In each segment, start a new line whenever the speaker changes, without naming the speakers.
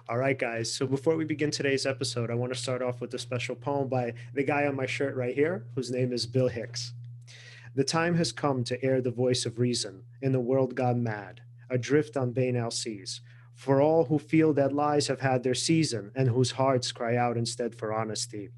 All right, guys. So before we begin today's episode, I want to start off with a special poem by the guy on my shirt right here, whose name is Bill Hicks. The time has come to air the voice of reason in the world gone mad, adrift on banal seas. For all who feel that lies have had their season and whose hearts cry out instead for honesty.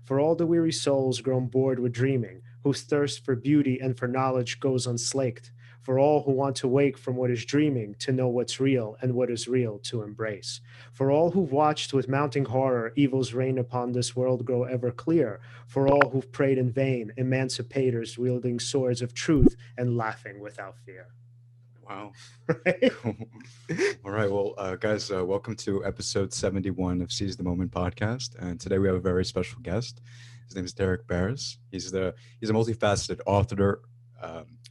For all the weary souls grown bored with dreaming, whose thirst for beauty and for knowledge goes unslaked. For all who want to wake from what is dreaming to know what's real and what is real to embrace. For all who've watched with mounting horror evil's reign upon this world grow ever clear. For all who've prayed in vain, emancipators wielding swords of truth and laughing without fear.
Wow.
Right?
Cool. All right. Well, guys, welcome to episode 71 of Seize the Moment podcast. And today we have a very special guest. His name is Derek Beres. He's a multifaceted author,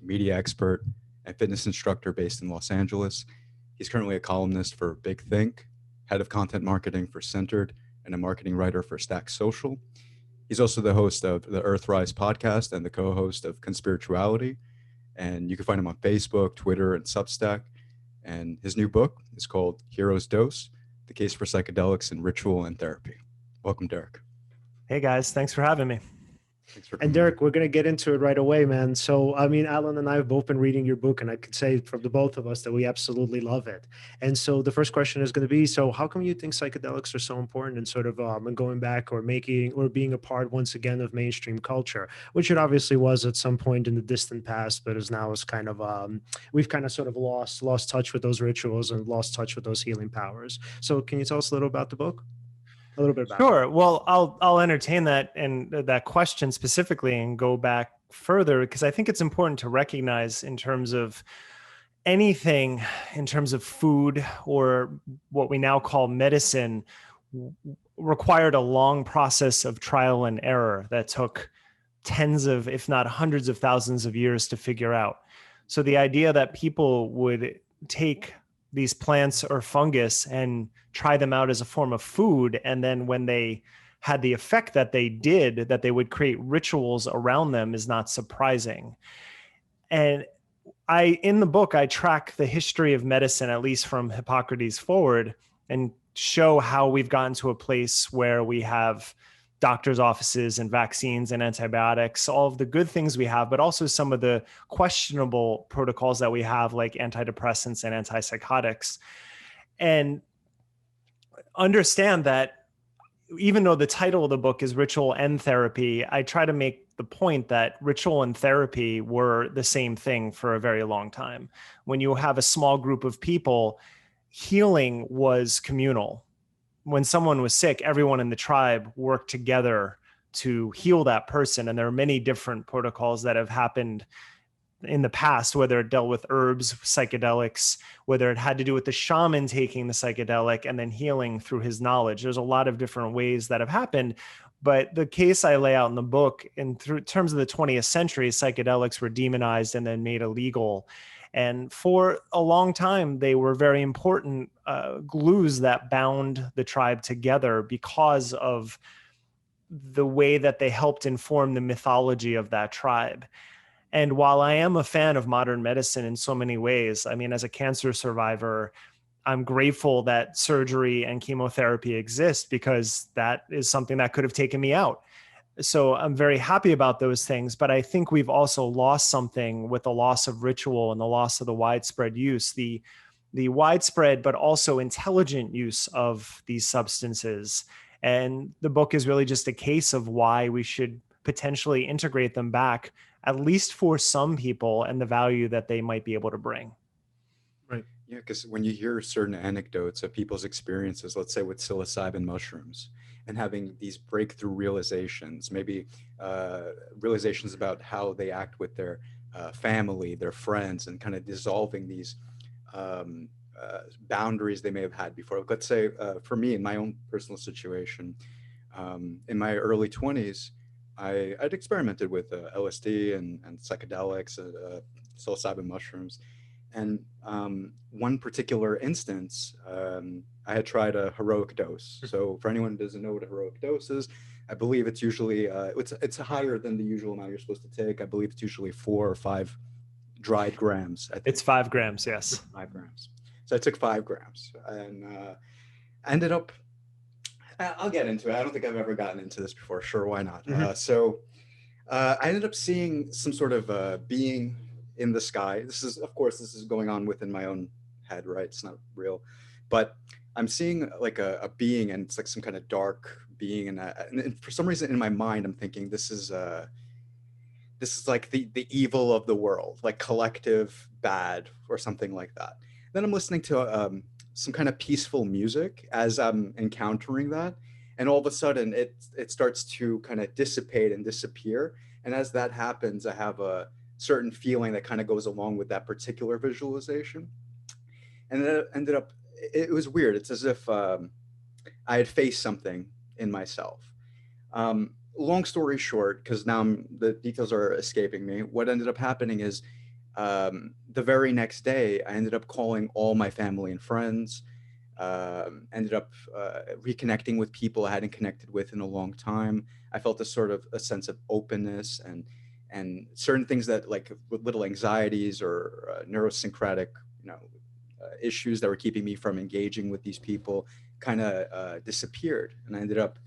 media expert, and fitness instructor based in Los Angeles. He's currently a columnist for Big Think, head of content marketing for Centered, and a marketing writer for Stack Social. He's also the host of the Earthrise podcast and the co-host of Conspirituality. And you can find him on Facebook, Twitter, and Substack. And his new book is called Hero's Dose: The Case for Psychedelics in Ritual and Therapy. Welcome, Derek.
Hey guys, thanks for having me.
Thanks for
And
coming on.
Derek, we're going to get into it right away, man. So, I mean, Alan and I have both been reading your book, and I could say from the both of us that we absolutely love it. And so the first question is going to be, so how come you think psychedelics are so important in sort of going back or making or being a part once again of mainstream culture, which it obviously was at some point in the distant past, but is now is kind of, we've kind of sort of lost touch with those rituals and lost touch with those healing powers. So can you tell us a little about the book? A little bit about it.
Sure. Well, I'll entertain that and that question specifically and go back further because I think it's important to recognize in terms of anything in terms of food or what we now call medicine required a long process of trial and error that took tens of, if not hundreds of thousands of years to figure out. So the idea that people would take these plants or fungus and try them out as a form of food, and then when they had the effect that they did, that they would create rituals around them is not surprising. And in the book, I track the history of medicine, at least from Hippocrates forward, and show how we've gotten to a place where we have doctors' offices and vaccines and antibiotics, all of the good things we have, but also some of the questionable protocols that we have, like antidepressants and antipsychotics. And understand that even though the title of the book is Ritual and Therapy, I try to make the point that ritual and therapy were the same thing for a very long time. When you have a small group of people, healing was communal. When someone was sick, everyone in the tribe worked together to heal that person. And there are many different protocols that have happened in the past, whether it dealt with herbs, psychedelics, whether it had to do with the shaman taking the psychedelic and then healing through his knowledge. There's a lot of different ways that have happened. But the case I lay out in the book, in terms of the 20th century, psychedelics were demonized and then made illegal. And for a long time, they were very important glues that bound the tribe together because of the way that they helped inform the mythology of that tribe. And while I am a fan of modern medicine in so many ways, I mean, as a cancer survivor, I'm grateful that surgery and chemotherapy exist because that is something that could have taken me out. So I'm very happy about those things, but I think we've also lost something with the loss of ritual and the loss of the widespread use, the widespread but also intelligent use of these substances. And the book is really just a case of why we should potentially integrate them back, at least for some people, and the value that they might be able to bring.
Right.
Yeah, because when you hear certain anecdotes of people's experiences, let's say with psilocybin mushrooms, and having these breakthrough realizations, maybe realizations about how they act with their family, their friends, and kind of dissolving these boundaries they may have had before. Let's say for me, in my own personal situation, in my early 20s, I'd experimented with LSD and psychedelics, psilocybin mushrooms. And one particular instance, I had tried a heroic dose. So for anyone who doesn't know what a heroic dose is, I believe it's usually, it's higher than the usual amount you're supposed to take. I believe it's usually 4 or 5 dried grams. I think.
It's 5 grams, yes.
5 grams. So I took 5 grams. And I ended up, I'll get into it. I don't think I've ever gotten into this before. Sure, why not?
Mhm.
I ended up seeing some sort of being in the sky. This is, of course, this is going on within my own head, right? It's not real, but I'm seeing like a being, and it's like some kind of dark being, and for some reason in my mind, I'm thinking this is like the evil of the world, like collective bad or something like that. Then I'm listening to some kind of peaceful music as I'm encountering that, and all of a sudden it starts to kind of dissipate and disappear. And as that happens, I have a certain feeling that kind of goes along with that particular visualization. And then it ended up, it was weird. It's as if I had faced something in myself. Long story short, because now the details are escaping me, what ended up happening is the very next day, I ended up calling all my family and friends, ended up reconnecting with people I hadn't connected with in a long time. I felt a sort of a sense of openness and certain things that like little anxieties or neurosyncratic, issues that were keeping me from engaging with these people kind of disappeared. And I ended up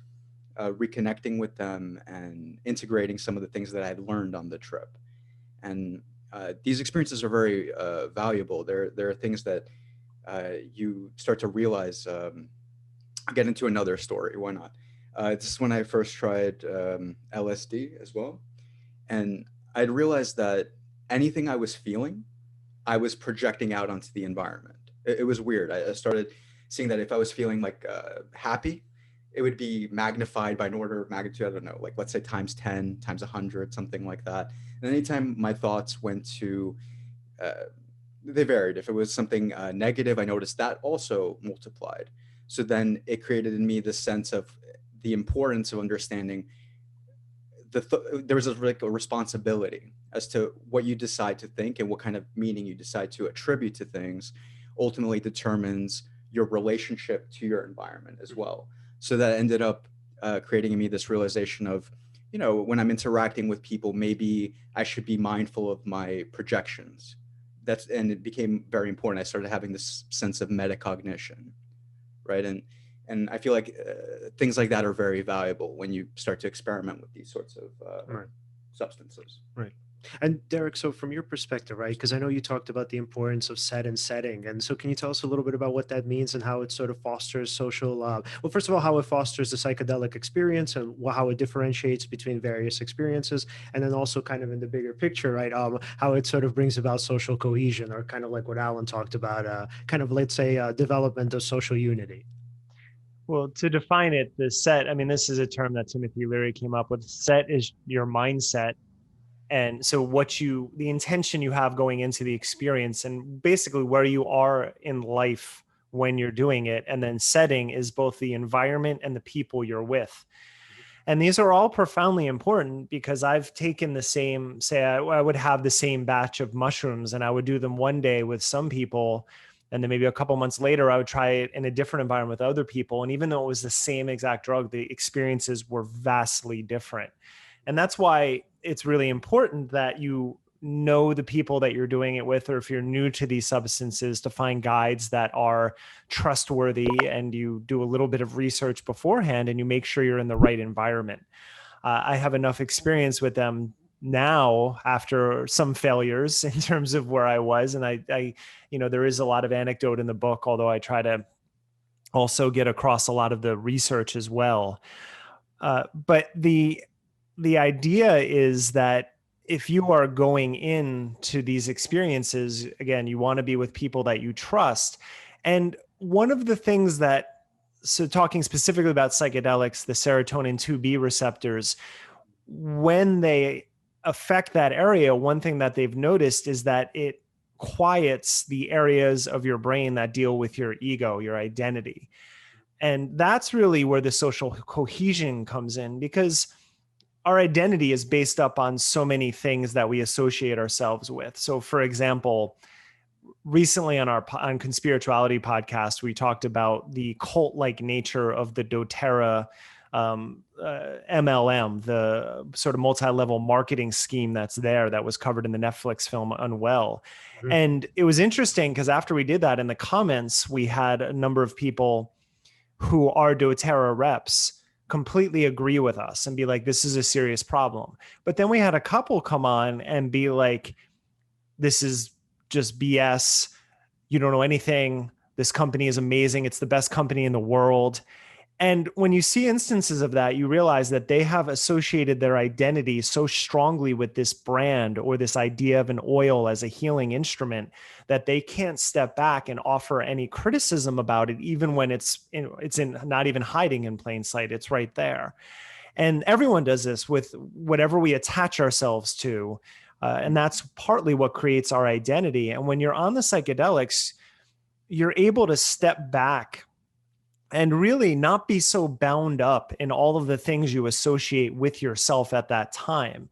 reconnecting with them and integrating some of the things that I had learned on the trip. And these experiences are very valuable. There are things that you start to realize. I'll get into another story. Why not? This is when I first tried LSD as well. And I'd realized that anything I was feeling, I was projecting out onto the environment. It was weird. I started seeing that if I was feeling like happy, it would be magnified by an order of magnitude. I don't know, like let's say times 10, times 100, something like that. And anytime my thoughts went to, they varied. If it was something negative, I noticed that also multiplied. So then it created in me this sense of the importance of understanding there was like a responsibility as to what you decide to think and what kind of meaning you decide to attribute to things ultimately determines your relationship to your environment as well. So that ended up creating in me this realization of, when I'm interacting with people, maybe I should be mindful of my projections. And it became very important. I started having this sense of metacognition, right? And I feel like things like that are very valuable when you start to experiment with these sorts of
Right.
substances.
Right. And Derek, so from your perspective, right, because I know you talked about the importance of set and setting. And so can you tell us a little bit about what that means and how it sort of fosters social, well, first of all, how it fosters the psychedelic experience and how it differentiates between various experiences. And then also kind of in the bigger picture, right, how it sort of brings about social cohesion, or kind of like what Alan talked about, kind of, let's say, development of social unity.
Well, to define it, the set, I mean, this is a term that Timothy Leary came up with. Set is your mindset. And so the intention you have going into the experience, and basically where you are in life when you're doing it. And then setting is both the environment and the people you're with. And these are all profoundly important, because I've taken the same, say I would have the same batch of mushrooms and I would do them one day with some people. And then maybe a couple months later, I would try it in a different environment with other people. And even though it was the same exact drug, the experiences were vastly different. And that's why it's really important that you know the people that you're doing it with, or if you're new to these substances, to find guides that are trustworthy, and you do a little bit of research beforehand and you make sure you're in the right environment. I have enough experience with them now after some failures in terms of where I was. And I there is a lot of anecdote in the book, although I try to also get across a lot of the research as well. But the idea is that if you are going into these experiences, again, you want to be with people that you trust. And one of the things so talking specifically about psychedelics, the serotonin 2B receptors, when they affect that area, one thing that they've noticed is that it quiets the areas of your brain that deal with your ego, your identity. And that's really where the social cohesion comes in, because our identity is based up on so many things that we associate ourselves with. So for example, recently on Conspirituality podcast, we talked about the cult-like nature of the doTERRA MLM, the sort of multi-level marketing scheme that's there, that was covered in the Netflix film Unwell. Mm-hmm. And it was interesting because after we did that, in the comments, we had a number of people who are doTERRA reps completely agree with us and be like, this is a serious problem. But then we had a couple come on and be like, this is just BS. You don't know anything. This company is amazing. It's the best company in the world. And when you see instances of that, you realize that they have associated their identity so strongly with this brand or this idea of an oil as a healing instrument that they can't step back and offer any criticism about it, even when it's not even hiding in plain sight. It's right there. And everyone does this with whatever we attach ourselves to. And that's partly what creates our identity. And when you're on the psychedelics, you're able to step back and really not be so bound up in all of the things you associate with yourself at that time.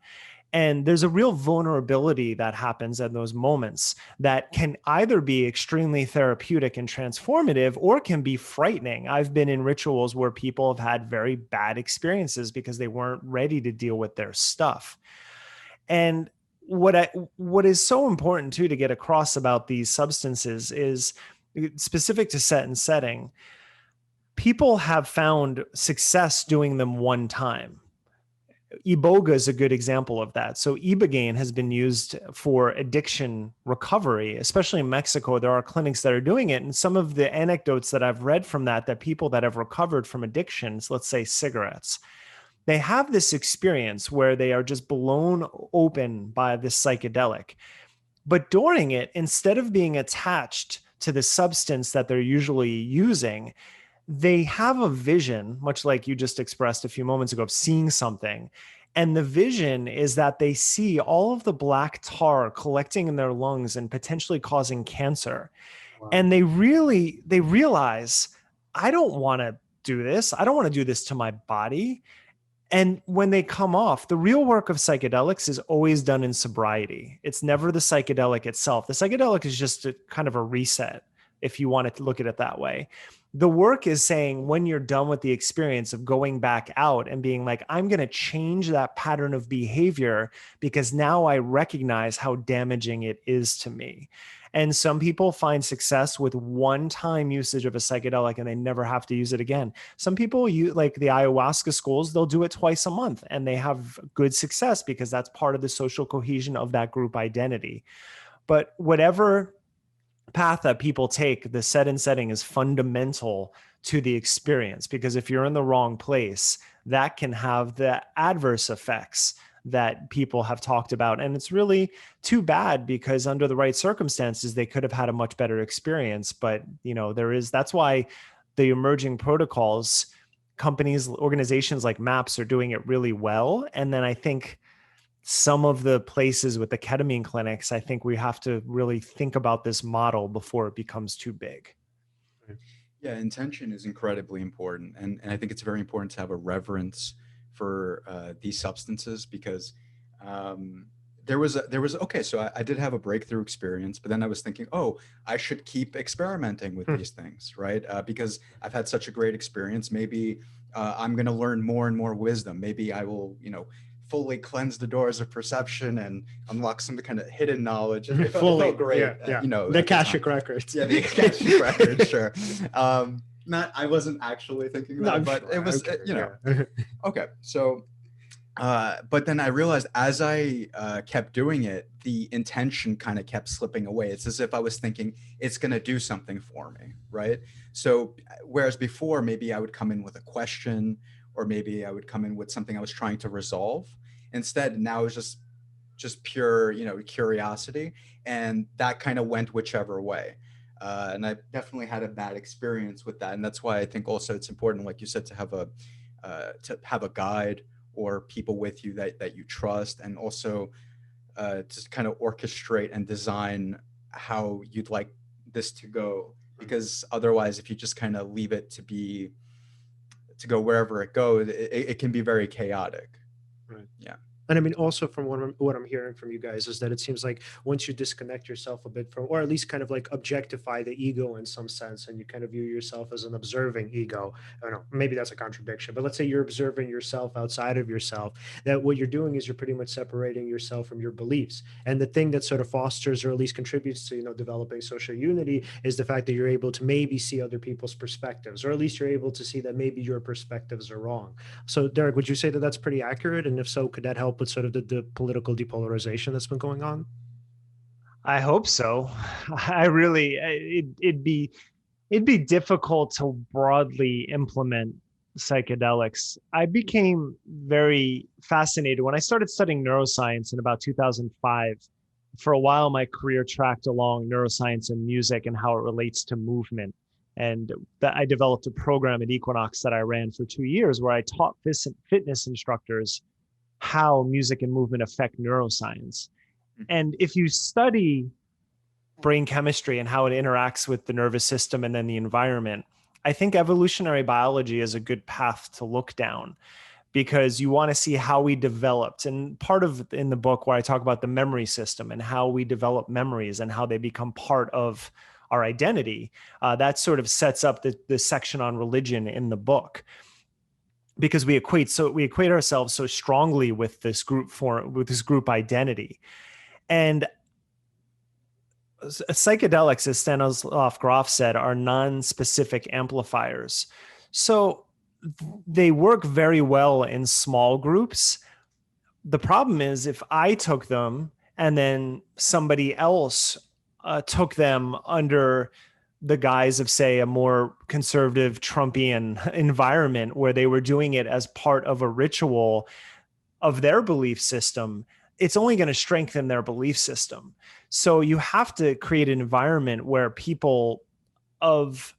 And there's a real vulnerability that happens at those moments that can either be extremely therapeutic and transformative or can be frightening. I've been in rituals where people have had very bad experiences because they weren't ready to deal with their stuff. And what is so important too to get across about these substances is specific to set and setting. People have found success doing them one time. Iboga is a good example of that. So ibogaine has been used for addiction recovery, especially in Mexico. There are clinics that are doing it. And some of the anecdotes that I've read from that people that have recovered from addictions, let's say cigarettes, they have this experience where they are just blown open by this psychedelic. But during it, instead of being attached to the substance that they're usually using, they have a vision, much like you just expressed a few moments ago, of seeing something. And the vision is that they see all of the black tar collecting in their lungs and potentially causing cancer. Wow. And they realize, I don't want to do this. I don't want to do this to my body. And when they come off, the real work of psychedelics is always done in sobriety. It's never the psychedelic itself. The psychedelic is just a kind of a reset, if you want to look at it that way. The work is saying when you're done with the experience of going back out and being like, I'm going to change that pattern of behavior because now I recognize how damaging it is to me. And some people find success with one-time usage of a psychedelic and they never have to use it again. Some people, like the ayahuasca schools, they'll do it twice a month and they have good success because that's part of the social cohesion of that group identity. But whatever path that people take, the set and setting is fundamental to the experience, because if you're in the wrong place, that can have the adverse effects that people have talked about. And it's really too bad because under the right circumstances, they could have had a much better experience. But, that's why the emerging protocols, companies, organizations like MAPS are doing it really well. And then I think some of the places with the ketamine clinics, I think we have to really think about this model before it becomes too big.
Yeah, intention is incredibly important. And I think it's very important to have a reverence for these substances because so I did have a breakthrough experience, but then I was thinking, I should keep experimenting with these things, right? Because I've had such a great experience. Maybe I'm going to learn more and more wisdom. Maybe I will, fully cleanse the doors of perception and unlock some kind of hidden knowledge. It felt great.
Yeah. The Akashic records.
Yeah, the Akashic records, sure. I wasn't actually thinking that, but sure. It was, okay. So, but then I realized as I kept doing it, the intention kind of kept slipping away. It's as if I was thinking it's going to do something for me, right? So, whereas before, maybe I would come in with a question, or maybe I would come in with something I was trying to resolve. Instead, now it's just pure, curiosity. And that kind of went whichever way. And I definitely had a bad experience with that. And that's why I think also it's important, like you said, to have a guide or people with you that you trust, and also to kind of orchestrate and design how you'd like this to go. Because otherwise, if you just kind of leave it to go wherever it goes, it can be very chaotic.
Right.
Yeah.
And I mean, also from what I'm hearing from you guys is that it seems like once you disconnect yourself a bit from, or at least kind of like objectify the ego in some sense, and you kind of view yourself as an observing ego. I don't know, maybe that's a contradiction, but let's say you're observing yourself outside of yourself, that what you're doing is you're pretty much separating yourself from your beliefs. And the thing that sort of fosters or at least contributes to, developing social unity is the fact that you're able to maybe see other people's perspectives, or at least you're able to see that maybe your perspectives are wrong. So, Derek, would you say that that's pretty accurate? And if so, could that help with sort of the political depolarization that's been going on?
I hope so. I really, it'd be difficult to broadly implement psychedelics. I became very fascinated when I started studying neuroscience in about 2005. For a while, my career tracked along neuroscience and music and how it relates to movement. And I developed a program at Equinox that I ran for 2 years where I taught fitness instructors how music and movement affect neuroscience. And if you study brain chemistry and how it interacts with the nervous system and then the environment, I think evolutionary biology is a good path to look down, because you want to see how we developed. And part of in the book where I talk about the memory system and how we develop memories and how they become part of our identity, that sort of sets up the section on religion in the book, because we equate ourselves so strongly with this group identity. And psychedelics, as Stanislav Grof said, are non-specific amplifiers. So they work very well in small groups. The problem is if I took them and then somebody else took them under the guise of, say, a more conservative Trumpian environment where they were doing it as part of a ritual of their belief system, it's only going to strengthen their belief system. So you have to create an environment where people of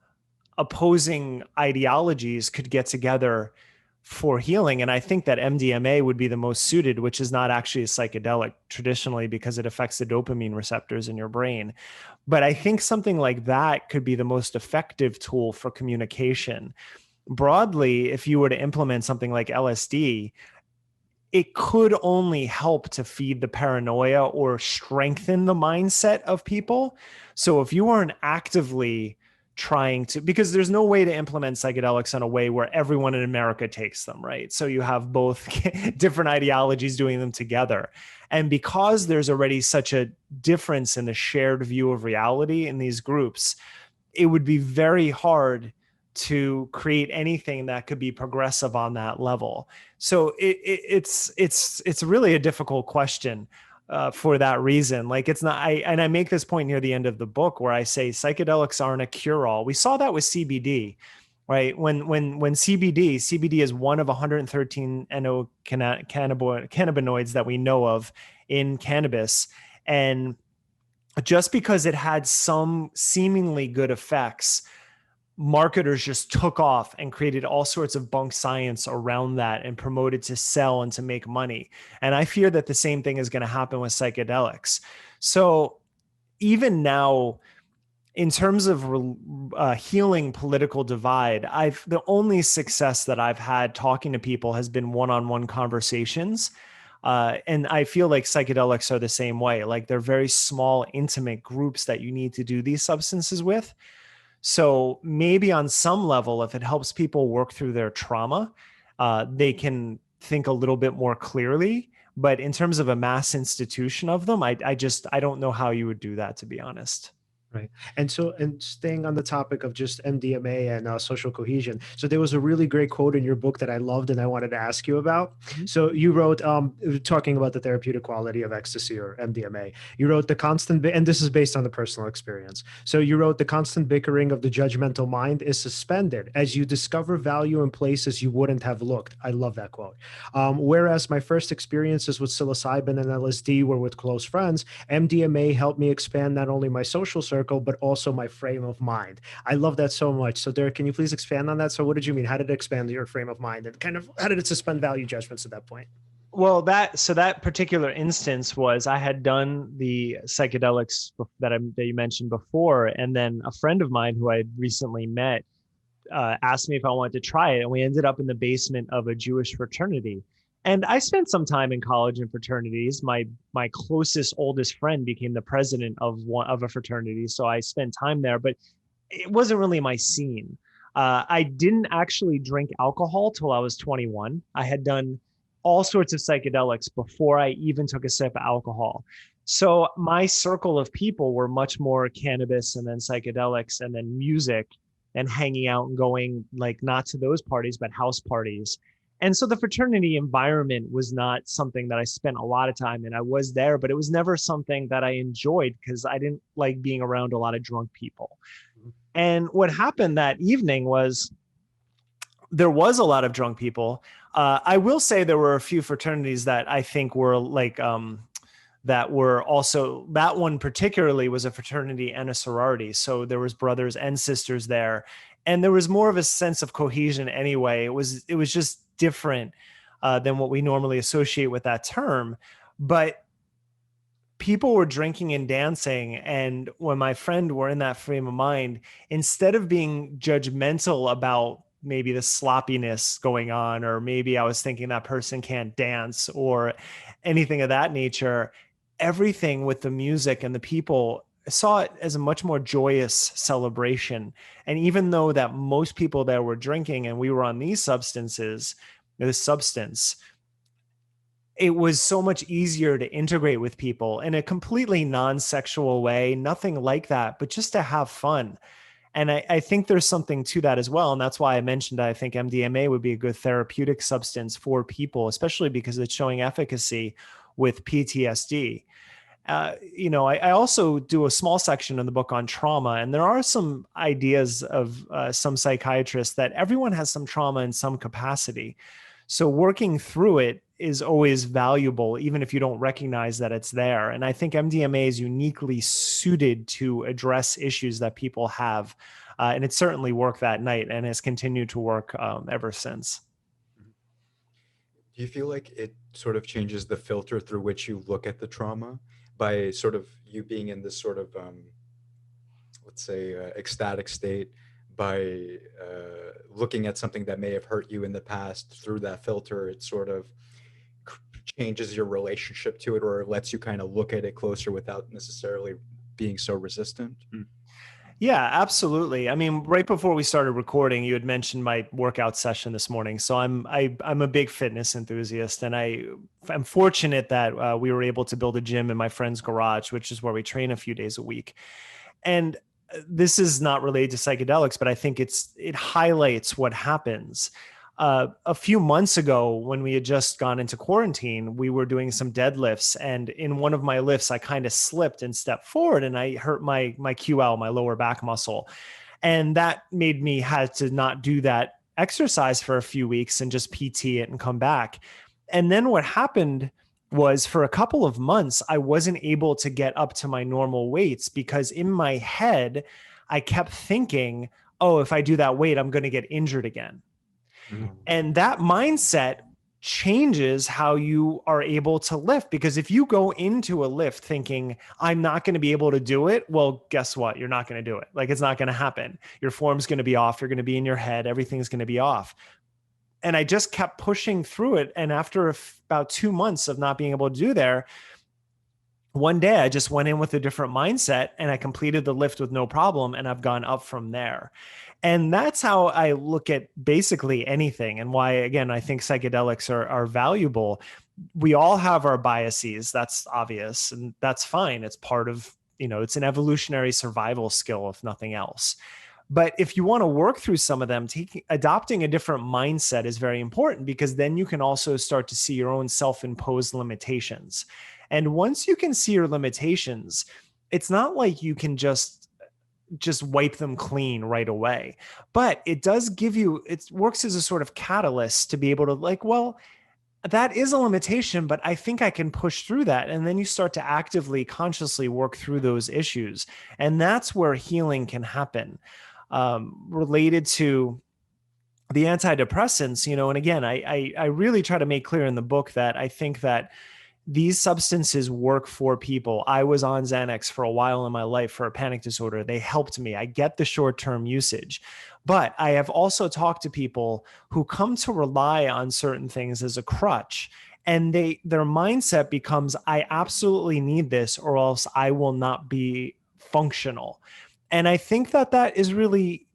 opposing ideologies could get together for healing. And I think that MDMA would be the most suited, which is not actually a psychedelic traditionally because it affects the dopamine receptors in your brain. But I think something like that could be the most effective tool for communication. Broadly, if you were to implement something like LSD, it could only help to feed the paranoia or strengthen the mindset of people. So if you aren't actively trying to, because there's no way to implement psychedelics in a way where everyone in America takes them, right? So you have both different ideologies doing them together. And because there's already such a difference in the shared view of reality in these groups, it would be very hard to create anything that could be progressive on that level. So it's really a difficult question for that reason. Like it's not, I make this point near the end of the book where I say psychedelics aren't a cure-all. We saw that with CBD, right? When CBD is one of 113 cannabinoids that we know of in cannabis. And just because it had some seemingly good effects, marketers just took off and created all sorts of bunk science around that and promoted to sell and to make money. And I fear that the same thing is going to happen with psychedelics. So even now, in terms of healing political divide, the only success that I've had talking to people has been one-on-one conversations. And I feel like psychedelics are the same way. Like they're very small, intimate groups that you need to do these substances with. So maybe on some level, if it helps people work through their trauma, they can think a little bit more clearly. But in terms of a mass institution of them, I don't know how you would do that, to be honest.
Right. And so, and staying on the topic of just MDMA and social cohesion. So there was a really great quote in your book that I loved and I wanted to ask you about. Mm-hmm. So you wrote, talking about the therapeutic quality of ecstasy or MDMA, you wrote and this is based on the personal experience. So you wrote the constant bickering of the judgmental mind is suspended as you discover value in places you wouldn't have looked. I love that quote. Whereas my first experiences with psilocybin and LSD were with close friends, MDMA helped me expand not only my social circle, but also my frame of mind. I love that so much. So Derek, can you please expand on that? So what did you mean? How did it expand your frame of mind, and kind of how did it suspend value judgments at that point?
Well, that particular instance was I had done the psychedelics that you mentioned before, and then a friend of mine who I had recently met asked me if I wanted to try it, and we ended up in the basement of a Jewish fraternity. And I spent some time in college in fraternities. My closest, oldest friend became the president of a fraternity, so I spent time there. But it wasn't really my scene. I didn't actually drink alcohol till I was 21. I had done all sorts of psychedelics before I even took a sip of alcohol. So my circle of people were much more cannabis and then psychedelics and then music and hanging out and going like not to those parties, but house parties. And so the fraternity environment was not something that I spent a lot of time in. I was there, but it was never something that I enjoyed because I didn't like being around a lot of drunk people. And what happened that evening was there was a lot of drunk people. I will say there were a few fraternities that I think were like, that were also, that one particularly was a fraternity and a sorority. So there was brothers and sisters there. And there was more of a sense of cohesion anyway. It was just different than what we normally associate with that term. But people were drinking and dancing. And when my friend were in that frame of mind, instead of being judgmental about maybe the sloppiness going on, or maybe I was thinking that person can't dance or anything of that nature, everything with the music and the people, I saw it as a much more joyous celebration. And even though that most people there were drinking and we were on these substances, this substance, it was so much easier to integrate with people in a completely non-sexual way, nothing like that, but just to have fun. And I think there's something to that as well. And that's why I mentioned, I think MDMA would be a good therapeutic substance for people, especially because it's showing efficacy with PTSD. I also do a small section in the book on trauma, and there are some ideas of some psychiatrists that everyone has some trauma in some capacity. So working through it is always valuable, even if you don't recognize that it's there. And I think MDMA is uniquely suited to address issues that people have. And it certainly worked that night and has continued to work ever since.
Do you feel like it sort of changes the filter through which you look at the trauma by sort of you being in this sort of, let's say, ecstatic state by looking at something that may have hurt you in the past through that filter? It sort of changes your relationship to it, or lets you kind of look at it closer without necessarily being so resistant.
Yeah, absolutely. I mean, right before we started recording, you had mentioned my workout session this morning. So I'm a big fitness enthusiast, and I'm fortunate that we were able to build a gym in my friend's garage, which is where we train a few days a week. And this is not related to psychedelics, but I think it highlights what happens. A few months ago, when we had just gone into quarantine, we were doing some deadlifts, and in one of my lifts, I kind of slipped and stepped forward, and I hurt my QL, my lower back muscle, and that made me had to not do that exercise for a few weeks and just PT it and come back. And then what happened was for a couple of months, I wasn't able to get up to my normal weights because in my head, I kept thinking, oh, if I do that weight, I'm going to get injured again. And that mindset changes how you are able to lift, because if you go into a lift thinking I'm not going to be able to do it, well, guess what? You're not going to do it. Like, it's not going to happen. Your form's going to be off. You're going to be in your head. Everything's going to be off. And I just kept pushing through it. And after about 2 months of not being able to do there, one day I just went in with a different mindset and I completed the lift with no problem. And I've gone up from there. And that's how I look at basically anything, and why, again, I think psychedelics are valuable. We all have our biases. That's obvious. And that's fine. It's part of, it's an evolutionary survival skill, if nothing else. But if you want to work through some of them, adopting a different mindset is very important, because then you can also start to see your own self-imposed limitations. And once you can see your limitations, it's not like you can just wipe them clean right away, but it does give you, it works as a sort of catalyst to be able to like, well, that is a limitation, but I think I can push through that. And then you start to actively, consciously work through those issues. And that's where healing can happen. Related to the antidepressants, and again, I really try to make clear in the book that I think that these substances work for people. I was on Xanax for a while in my life for a panic disorder. They helped me. I get the short-term usage. But I have also talked to people who come to rely on certain things as a crutch, and their mindset becomes, I absolutely need this or else I will not be functional. And I think that is really,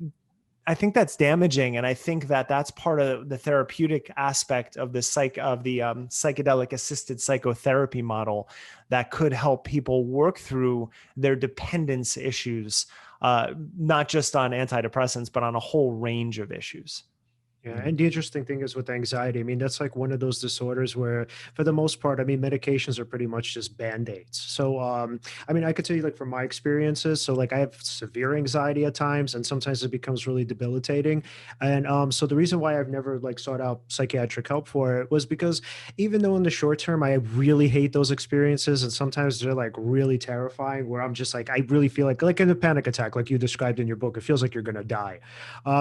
I think that's damaging, and I think that that's part of the therapeutic aspect of the psychedelic-assisted psychotherapy model that could help people work through their dependence issues, not just on antidepressants, but on a whole range of issues.
Yeah, and the interesting thing is with anxiety, I mean, that's like one of those disorders where, for the most part, I mean, medications are pretty much just band-aids. So, I mean, I could tell you like from my experiences, so like I have severe anxiety at times, and sometimes it becomes really debilitating. And so the reason why I've never like sought out psychiatric help for it was because even though in the short term I really hate those experiences, and sometimes they're like really terrifying, where I'm just like, I really feel like in a panic attack, like you described in your book, it feels like you're gonna die.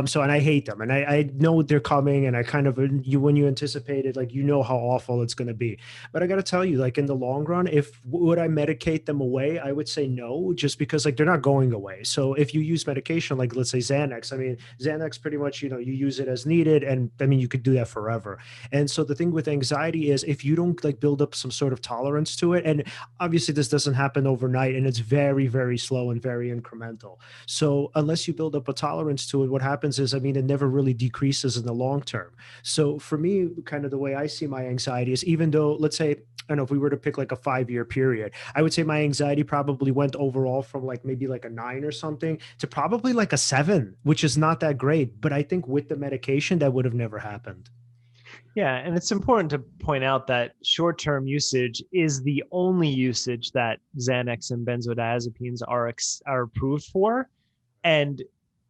So, and I hate them, and I know they're coming, and I kind of, when you anticipate it, like, you know how awful it's going to be. But I got to tell you, like in the long run, if would I medicate them away, I would say no, just because like they're not going away. So if you use medication, like let's say Xanax, I mean, Xanax pretty much, you know, you use it as needed, and I mean, you could do that forever. And so the thing with anxiety is, if you don't like build up some sort of tolerance to it, and obviously this doesn't happen overnight, and it's very, very slow and very incremental. So unless you build up a tolerance to it, what happens is, I mean, it never really decreases in the long term. So for me, kind of the way I see my anxiety is, even though, let's say, I don't know, if we were to pick like a 5-year period, I would say my anxiety probably went overall from like maybe like a 9 or something to probably like a 7, which is not that great. But I think with the medication, that would have never happened.
Yeah, and it's important to point out that short-term usage is the only usage that Xanax and benzodiazepines are approved for. And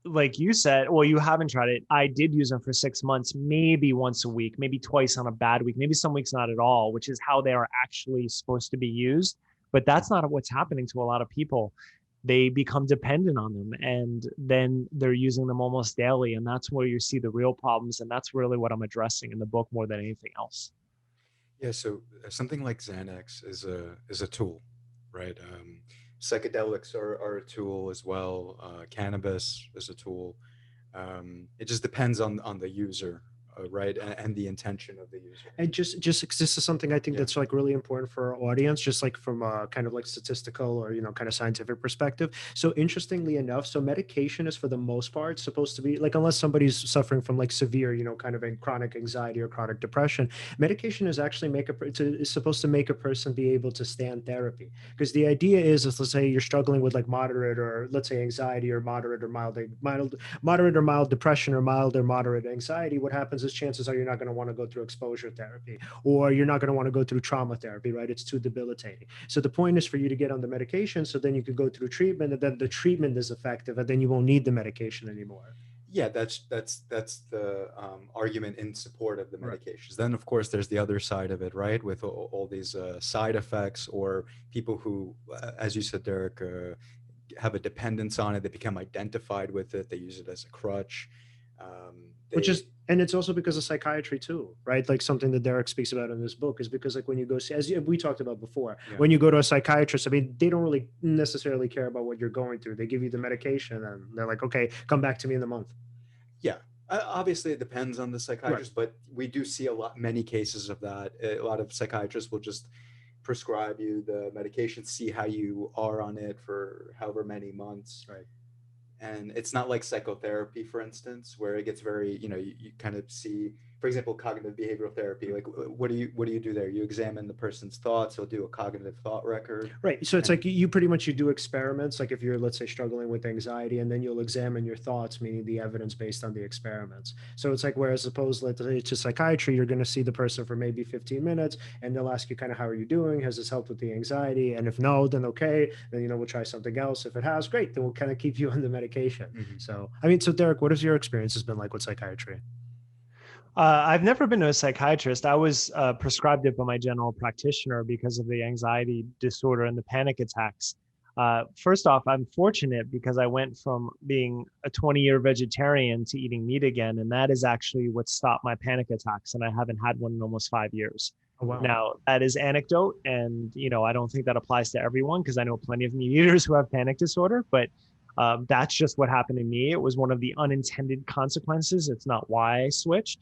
like you said, well, you haven't tried it. I did use them for 6 months, maybe once a week, maybe twice on a bad week, maybe some weeks not at all, which is how they are actually supposed to be used. But that's not what's happening to a lot of people. They become dependent on them, and then they're using them almost daily. And that's where you see the real problems. And that's really what I'm addressing in the book more than anything else.
Yeah, so something like Xanax is a tool, right? Psychedelics are a tool as well. Cannabis is a tool. It just depends on the user, right, and the intention of the user.
And just this is something I think
Yeah.
that's like really important for our audience, just like from a kind of like statistical or, you know, kind of scientific perspective. So interestingly enough, so medication is for the most part supposed to be like, unless somebody's suffering from like severe, you know, kind of a chronic anxiety or chronic depression, medication is actually is supposed to make a person be able to stand therapy. Because the idea is let's say you're struggling with like moderate, or let's say anxiety, or moderate or mild depression, or mild or moderate anxiety. What happens is, chances are you're not going to want to go through exposure therapy, or you're not going to want to go through trauma therapy, right? It's too debilitating. So the point is for you to get on the medication, so then you can go through treatment, and then the treatment is effective, and then you won't need the medication anymore.
Yeah, that's the argument in support of the
Right.
medications. Then, of course, there's the other side of it, right? With all these side effects, or people who, as you said, Derek, have a dependence on it. They become identified with it. They use it as a crutch.
Which is, and it's also because of psychiatry too, right? Like something that Derek speaks about in this book is because, like, when you go see, as we talked about before,
Yeah.
when you go to a psychiatrist, I mean, they don't really necessarily care about what you're going through. They give you the medication, and they're like, okay, come back to me in a month.
Yeah, obviously it depends on the psychiatrist, but we do see many cases of that. A lot of psychiatrists will just prescribe you the medication, see how you are on it for however many months.
Right.
And it's not like psychotherapy, for instance, where it gets very, you kind of see, for example, cognitive behavioral therapy. Like, what do you do there? You examine the person's thoughts. You'll do a cognitive thought record.
Right. So it's like you pretty much, you do experiments. Like if you're, let's say, struggling with anxiety, and then you'll examine your thoughts, meaning the evidence based on the experiments. So it's like, whereas suppose, let's say, to psychiatry, you're going to see the person for maybe 15 minutes, and they'll ask you kind of, how are you doing? Has this helped with the anxiety? And if no, then okay, then, we'll try something else. If it has, great, then we'll kind of keep you on the medication.
Mm-hmm.
So, I mean, so Derek, what has your experience has been like with psychiatry?
I've never been to a psychiatrist. I was prescribed it by my general practitioner because of the anxiety disorder and the panic attacks. First off, I'm fortunate because I went from being a 20-year vegetarian to eating meat again. And that is actually what stopped my panic attacks. And I haven't had one in almost 5 years.
Oh, wow.
Now, that is anecdote, and I don't think that applies to everyone because I know plenty of meat eaters who have panic disorder, but that's just what happened to me. It was one of the unintended consequences. It's not why I switched.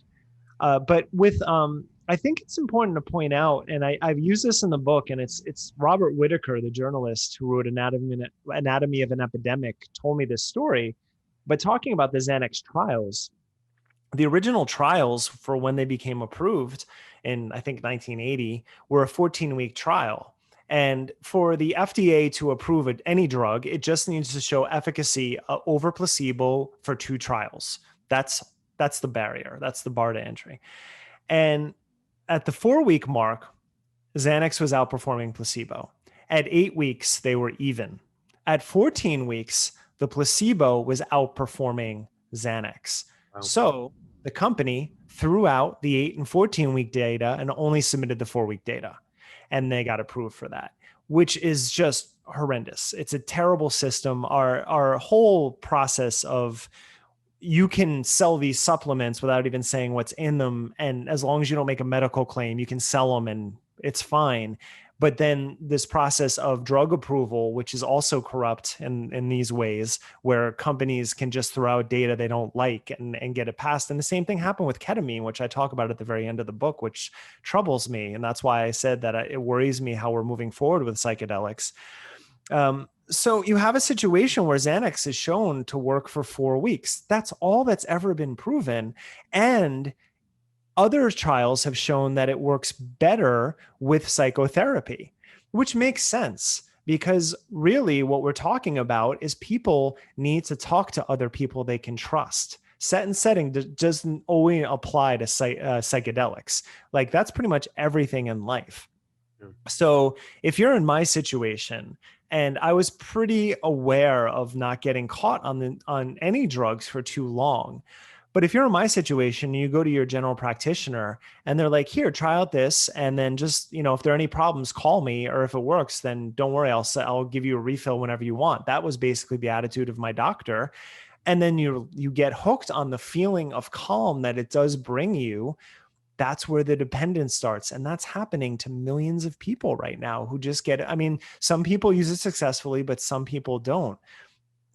But with I think it's important to point out, and I've used this in the book, and it's Robert Whitaker, the journalist who wrote Anatomy of an Epidemic, told me this story. But talking about the Xanax trials, the original trials for when they became approved in, I think, 1980 were a 14-week trial. And for the FDA to approve any drug, it just needs to show efficacy over placebo for 2 trials. That's the barrier. That's the bar to entry. And at the 4-week mark, Xanax was outperforming placebo. At 8 weeks, they were even. At 14 weeks, the placebo was outperforming Xanax. Wow. So the company threw out the 8 and 14-week data and only submitted the 4-week data. And they got approved for that, which is just horrendous. It's a terrible system. Our whole process of, you can sell these supplements without even saying what's in them. And as long as you don't make a medical claim, you can sell them and it's fine. But then this process of drug approval, which is also corrupt in these ways, where companies can just throw out data they don't like and get it passed. And the same thing happened with ketamine, which I talk about at the very end of the book, which troubles me. And that's why I said that it worries me how we're moving forward with psychedelics. So you have a situation where Xanax is shown to work for 4 weeks. That's all that's ever been proven. And other trials have shown that it works better with psychotherapy, which makes sense because really what we're talking about is people need to talk to other people they can trust. Set and setting doesn't always apply to psychedelics. Like, that's pretty much everything in life. Yeah. So if you're in my situation, and I was pretty aware of not getting caught on any drugs for too long. But if you're in my situation, you go to your general practitioner and they're like, here, try out this. And then just, if there are any problems, call me. Or if it works, then don't worry, I'll give you a refill whenever you want. That was basically the attitude of my doctor. And then you get hooked on the feeling of calm that it does bring you. That's where the dependence starts. And that's happening to millions of people right now who just get it. I mean, some people use it successfully, but some people don't.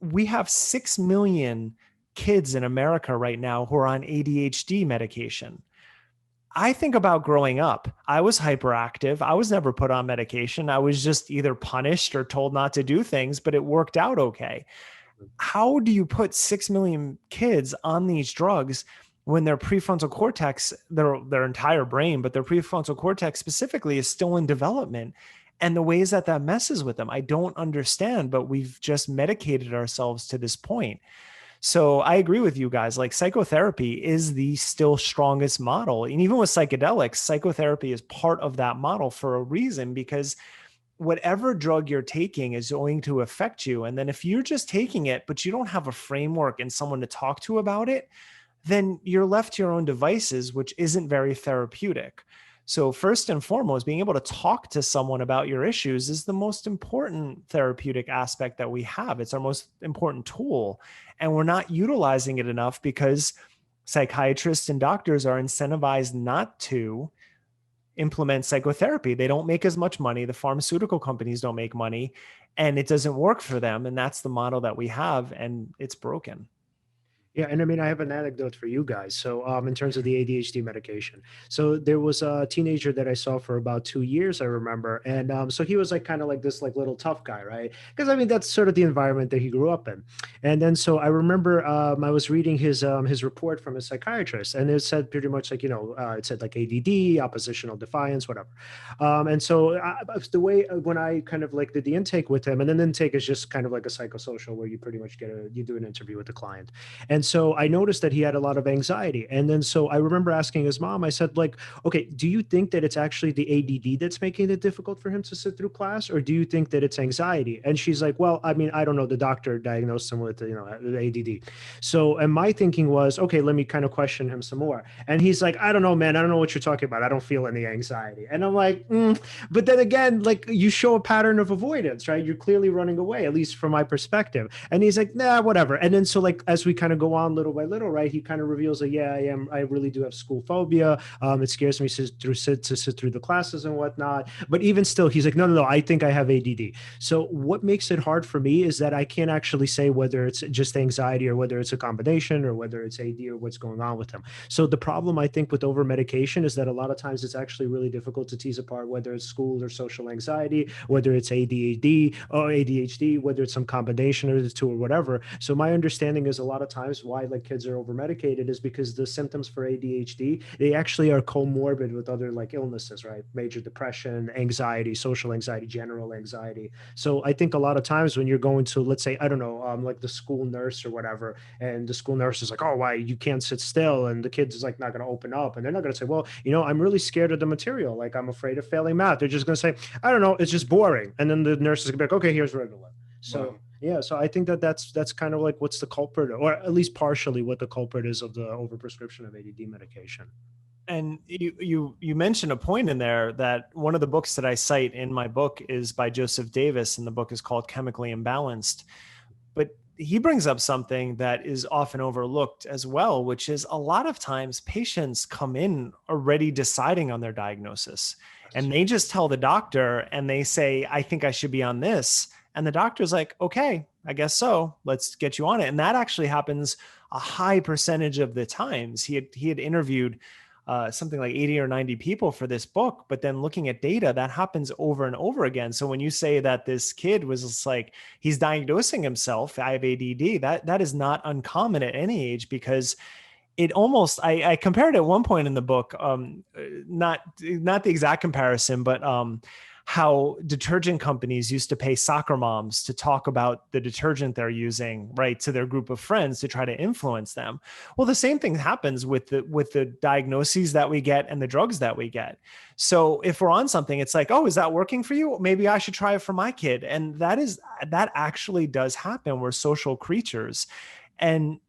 We have 6 million kids in America right now who are on ADHD medication. I think about growing up. I was hyperactive. I was never put on medication. I was just either punished or told not to do things, but it worked out okay. How do you put 6 million kids on these drugs when their prefrontal cortex, their entire brain, but their prefrontal cortex specifically is still in development? And the ways that messes with them, I don't understand, but we've just medicated ourselves to this point. So I agree with you guys. Like, psychotherapy is the still strongest model. And even with psychedelics, psychotherapy is part of that model for a reason, because whatever drug you're taking is going to affect you. And then if you're just taking it, but you don't have a framework and someone to talk to about it, then you're left to your own devices, which isn't very therapeutic. So first and foremost, being able to talk to someone about your issues is the most important therapeutic aspect that we have. It's our most important tool. And we're not utilizing it enough because psychiatrists and doctors are incentivized not to implement psychotherapy. They don't make as much money. The pharmaceutical companies don't make money, and it doesn't work for them. And that's the model that we have, and it's broken.
Yeah, and I mean, I have an anecdote for you guys. So in terms of the ADHD medication, so there was a teenager that I saw for about 2 years, I remember. And so he was like kind of like this like little tough guy, right? Because I mean, that's sort of the environment that he grew up in. And then so I remember I was reading his report from his psychiatrist, and it said pretty much like, it said like ADD, oppositional defiance, whatever. And so the way when I kind of like did the intake with him, and then the intake is just kind of like a psychosocial where you pretty much you do an interview with the client. And so I noticed that he had a lot of anxiety. And then so I remember asking his mom, I said, like, okay, do you think that it's actually the ADD that's making it difficult for him to sit through class? Or do you think that it's anxiety? And she's like, well, I mean, I don't know. The doctor diagnosed him with, the ADD. So, and my thinking was, okay, let me kind of question him some more. And he's like, I don't know, man. I don't know what you're talking about. I don't feel any anxiety. And I'm like, But then again, like, you show a pattern of avoidance, right? You're clearly running away, at least from my perspective. And he's like, nah, whatever. And then so like, as we kind of go go on little by little, right, he kind of reveals that, yeah, I really do have school phobia. It scares me to sit through the classes and whatnot. But even still, he's like, no, I think I have ADD. So what makes it hard for me is that I can't actually say whether it's just anxiety or whether it's a combination or whether it's AD or what's going on with him. So the problem, I think, with over medication is that a lot of times it's actually really difficult to tease apart whether it's school or social anxiety, whether it's ADHD or ADHD, whether it's some combination of the two or whatever. So my understanding is a lot of times why like kids are over medicated is because the symptoms for ADHD, they actually are comorbid with other like illnesses, right? Major depression, anxiety, social anxiety, general anxiety. So I think a lot of times when you're going to, let's say, I don't know, like the school nurse or whatever, and the school nurse is like, oh, why you can't sit still, and the kids is like not going to open up, and they're not going to say, well, I'm really scared of the material, like I'm afraid of failing math. They're just going to say, I don't know, it's just boring, and then the nurse is going to be like, okay, here's regular. So wow. Yeah, so I think that's kind of like what's the culprit, or at least partially what the culprit is of the overprescription of ADD medication.
And you mentioned a point in there that one of the books that I cite in my book is by Joseph Davis, and the book is called Chemically Imbalanced. But he brings up something that is often overlooked as well, which is a lot of times patients come in already deciding on their diagnosis. And they just tell the doctor and they say, I think I should be on this. And the doctor's like, okay, I guess so. Let's get you on it. And that actually happens a high percentage of the times. He had interviewed something like 80 or 90 people for this book, but then looking at data, that happens over and over again. So when you say that this kid was just like, he's diagnosing himself, I have ADD, that is not uncommon at any age, because it almost, I compared at one point in the book, not the exact comparison, but how detergent companies used to pay soccer moms to talk about the detergent they're using, right, to their group of friends to try to influence them. Well, the same thing happens with the diagnoses that we get and the drugs that we get. So if we're on something, it's like, oh, is that working for you? Maybe I should try it for my kid. And that actually does happen. We're social creatures. And,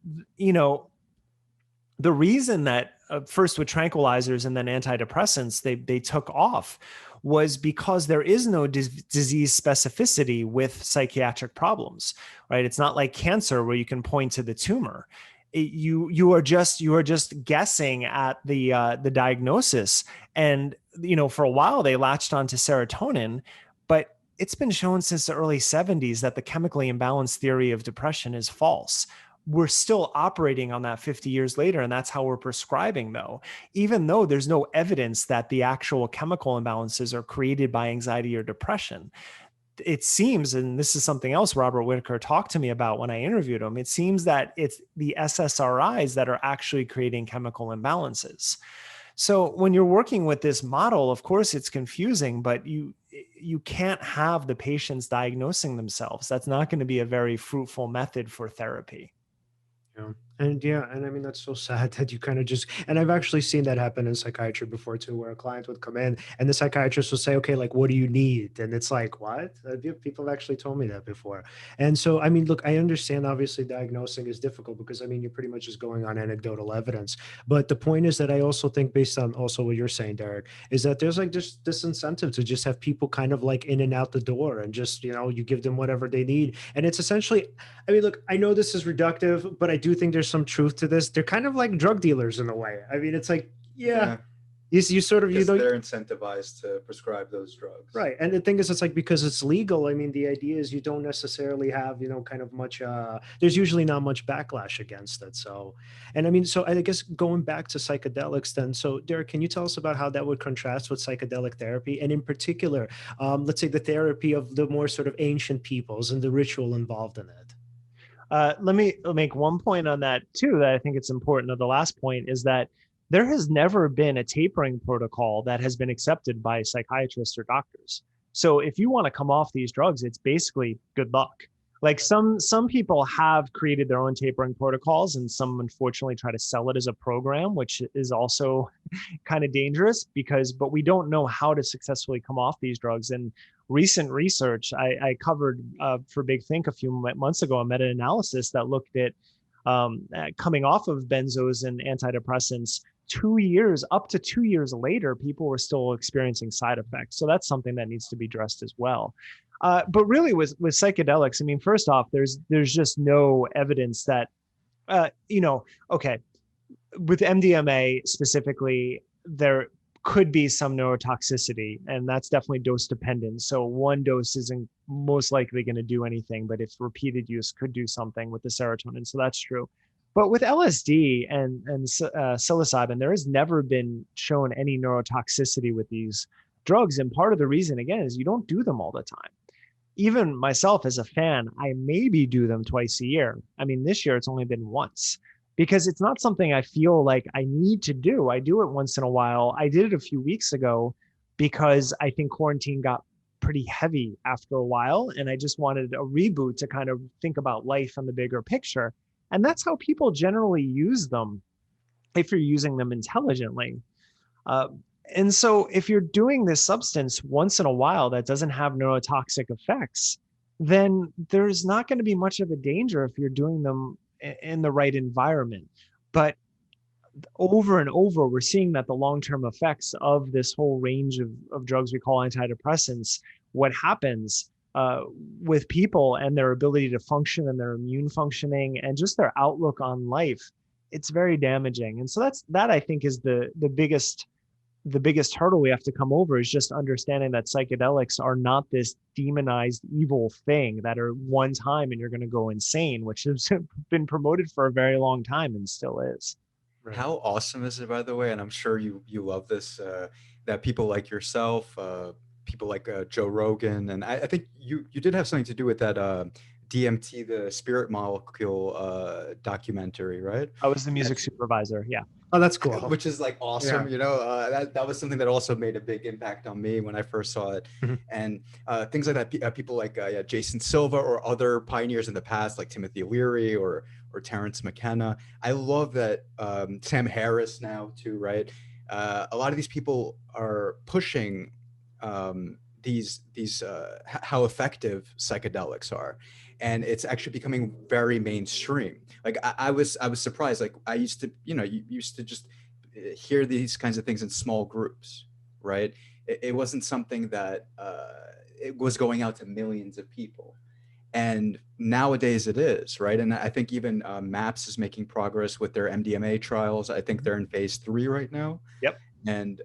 the reason that first with tranquilizers and then antidepressants, they took off was because there is no disease specificity with psychiatric problems, right? It's not like cancer where you can point to the tumor. You are just guessing at the diagnosis. And, for a while they latched onto serotonin, but it's been shown since the early 70s that the chemically imbalanced theory of depression is false. We're still operating on that 50 years later, and that's how we're prescribing, though, even though there's no evidence that the actual chemical imbalances are created by anxiety or depression. It seems, and this is something else Robert Whitaker talked to me about when I interviewed him, it seems that it's the SSRIs that are actually creating chemical imbalances. So when you're working with this model, of course, it's confusing, but you can't have the patients diagnosing themselves. That's not going to be a very fruitful method for therapy.
Yeah. And I mean, that's so sad that you kind of just, and I've actually seen that happen in psychiatry before too, where a client would come in and the psychiatrist will say, okay, like, what do you need? And it's like, what? People have actually told me that before. And so, I mean, look, I understand obviously diagnosing is difficult because I mean, you're pretty much just going on anecdotal evidence. But the point is that I also think, based on also what you're saying, Derek, is that there's like this incentive to just have people kind of like in and out the door and just, you give them whatever they need. And it's essentially, I mean, look, I know this is reductive, but I do think there's some truth to this. They're kind of like drug dealers in a way. I mean, it's like, yeah. You sort of,
they're incentivized to prescribe those drugs.
Right. And the thing is, it's like, because it's legal, I mean, the idea is you don't necessarily have, kind of much, there's usually not much backlash against it. So, and I mean, so I guess going back to psychedelics then, so Derek, can you tell us about how that would contrast with psychedelic therapy? And in particular, let's say the therapy of the more sort of ancient peoples and the ritual involved in it.
Let me make one point on that too, that I think it's important. The last point is that there has never been a tapering protocol that has been accepted by psychiatrists or doctors. So if you want to come off these drugs, it's basically good luck. Like some people have created their own tapering protocols, and some unfortunately try to sell it as a program, which is also kind of dangerous but we don't know how to successfully come off these drugs. And recent research, I covered for Big Think a few months ago, a meta-analysis that looked at coming off of benzos and antidepressants 2 years, up to 2 years later, people were still experiencing side effects. So that's something that needs to be addressed as well. But really with psychedelics, I mean, first off, there's just no evidence that Okay. With MDMA specifically, there could be some neurotoxicity, and that's definitely dose dependent. So one dose isn't most likely going to do anything, but if repeated use could do something with the serotonin. So that's true. But with LSD and psilocybin, there has never been shown any neurotoxicity with these drugs. And part of the reason, again, is you don't do them all the time. Even myself as a fan, I maybe do them twice a year. I mean, this year it's only been once because it's not something I feel like I need to do. I do it once in a while. I did it a few weeks ago because I think quarantine got pretty heavy after a while. And I just wanted a reboot to kind of think about life and the bigger picture. And that's how people generally use them if you're using them intelligently. And so if you're doing this substance once in a while that doesn't have neurotoxic effects, then there's not going to be much of a danger if you're doing them in the right environment. But over and over, we're seeing that the long-term effects of this whole range of drugs we call antidepressants, what happens with people and their ability to function and their immune functioning and just their outlook on life, it's very damaging. And so that I think is the biggest hurdle we have to come over, is just understanding that psychedelics are not this demonized evil thing that are one time and you're going to go insane, which has been promoted for a very long time and still is.
Right. How awesome is it, by the way? And I'm sure you love this, that people like yourself, people like Joe Rogan, and I think you did have something to do with that DMT, the spirit molecule documentary, right?
I was the music supervisor. Yeah.
Oh, that's cool.
Which is like awesome.
Yeah.
That was something that also made a big impact on me when I first saw it.
Mhm.
And things like that, people like Jason Silva or other pioneers in the past, like Timothy Leary or Terrence McKenna. I love that Sam Harris now too, right? A lot of these people are pushing these how effective psychedelics are, and it's actually becoming very mainstream. Like I was surprised. Like I used to, you used to just hear these kinds of things in small groups, right? It wasn't something that it was going out to millions of people. And nowadays it is, right? And I think even MAPS is making progress with their MDMA trials. I think they're in phase 3 right now.
Yep.
And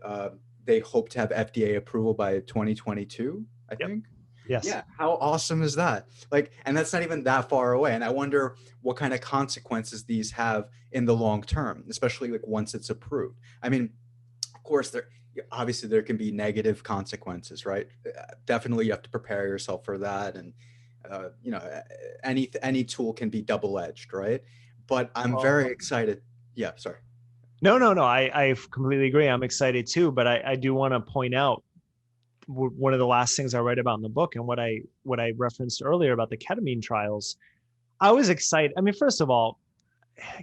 they hope to have FDA approval by 2022, I
Yep.
think.
Yes.
Yeah. How awesome is that? Like, and that's not even that far away. And I wonder what kind of consequences these have in the long term, especially like once it's approved. I mean, of course, obviously there can be negative consequences, right? Definitely you have to prepare yourself for that. And any tool can be double-edged, right? But I'm very excited. Yeah, sorry.
No. I completely agree. I'm excited too, but I do want to point out one of the last things I write about in the book, and what I referenced earlier about the ketamine trials. I was excited. I mean, first of all,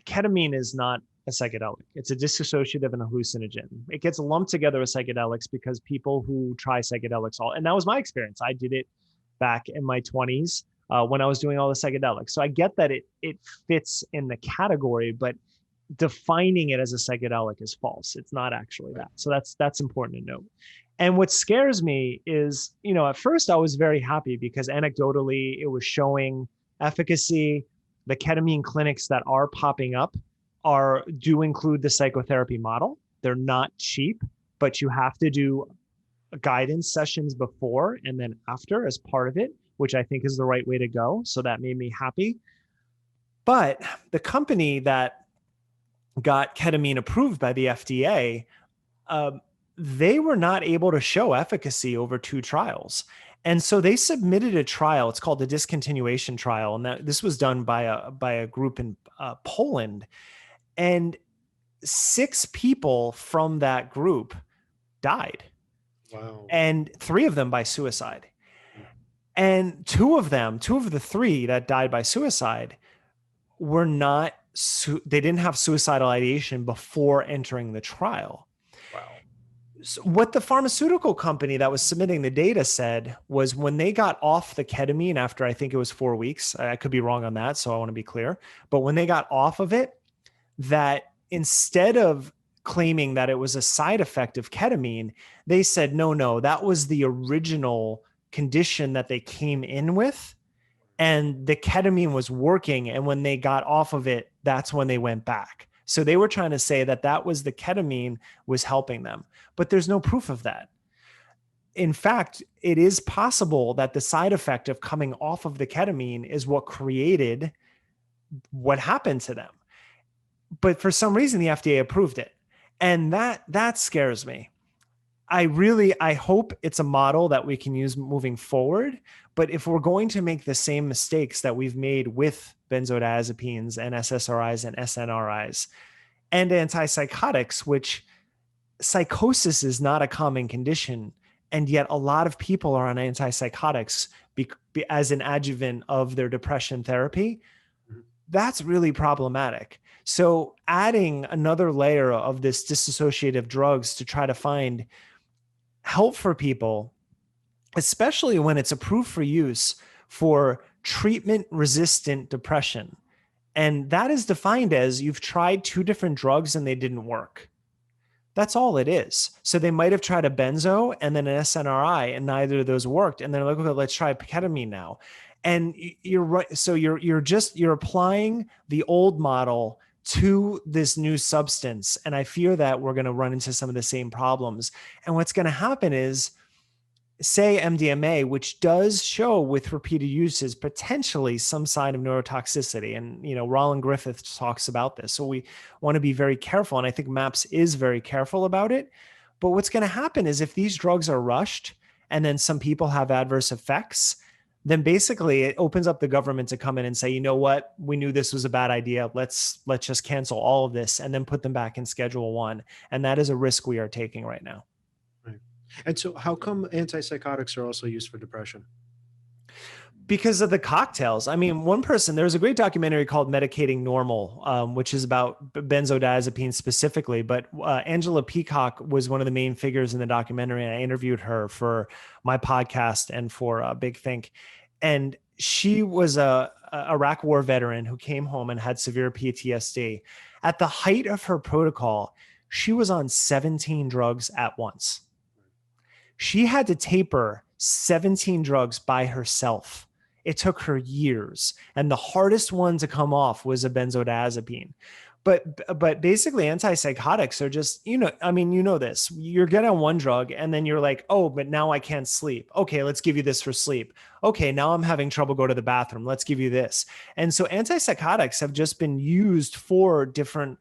ketamine is not a psychedelic. It's a dissociative and a hallucinogen. It gets lumped together with psychedelics because people who try psychedelics and that was my experience. I did it back in my 20s when I was doing all the psychedelics. So I get that it fits in the category, but defining it as a psychedelic is false. It's not actually that. So that's important to note. And what scares me is, at first I was very happy because anecdotally it was showing efficacy. The ketamine clinics that are popping up do include the psychotherapy model. They're not cheap, but you have to do guidance sessions before and then after as part of it, which I think is the right way to go. So that made me happy. But the company that got ketamine approved by the FDA, they were not able to show efficacy over 2 trials. And so they submitted a trial. It's called the Discontinuation Trial. And this was done by a group in Poland. And 6 people from that group died.
Wow.
And 3 of them by suicide. And 2 of the 3 that died by suicide were not, they didn't have suicidal ideation before entering the trial.
Wow.
So what the pharmaceutical company that was submitting the data said was when they got off the ketamine after, I think it was 4 weeks, I could be wrong on that, so I want to be clear, but when they got off of it, that instead of claiming that it was a side effect of ketamine, they said, no, that was the original condition that they came in with. and the ketamine was working. And when they got off of it, that's when they went back. So they were trying to say that that was the ketamine was helping them, but there's no proof of that. In fact, it is possible that the side effect of coming off of the ketamine is what created what happened to them. But for some reason, the FDA approved it. And that scares me. I hope it's a model that we can use moving forward. But if we're going to make the same mistakes that we've made with benzodiazepines and SSRIs and SNRIs and antipsychotics, which psychosis is not a common condition, and yet a lot of people are on antipsychotics as an adjuvant of their depression therapy, that's really problematic. So adding another layer of this dissociative drugs to try to find help for people, especially when it's approved for use for treatment-resistant depression. And that is defined as you've tried 2 different drugs and they didn't work. That's all it is. So they might have tried a benzo and then an SNRI and neither of those worked. And they're like, okay, let's try ketamine now. And you're right. So you're applying the old model to this new substance. And I fear that we're going to run into some of the same problems. And what's going to happen is, say MDMA, which does show with repeated uses potentially some sign of neurotoxicity. And, Roland Griffith talks about this. So we want to be very careful. And I think MAPS is very careful about it. But what's going to happen is if these drugs are rushed and then some people have adverse effects, then basically it opens up the government to come in and say, you know what, we knew this was a bad idea. Let's just cancel all of this and then put them back in Schedule 1. And that is a risk we are taking right now.
And so how come antipsychotics are also used for depression?
Because of the cocktails. I mean, there's a great documentary called Medicating Normal, which is about benzodiazepines specifically, but Angela Peacock was one of the main figures in the documentary. And I interviewed her for my podcast and for Big Think. And she was a Iraq war veteran who came home and had severe PTSD. At the height of her protocol, she was on 17 drugs at once. She had to taper 17 drugs by herself. It took her years. And the hardest one to come off was a benzodiazepine. But basically antipsychotics are just, this, you're getting on one drug and then you're like, oh, but now I can't sleep. Okay, let's give you this for sleep. Okay, now I'm having trouble go to the bathroom. Let's give you this. And so antipsychotics have just been used for different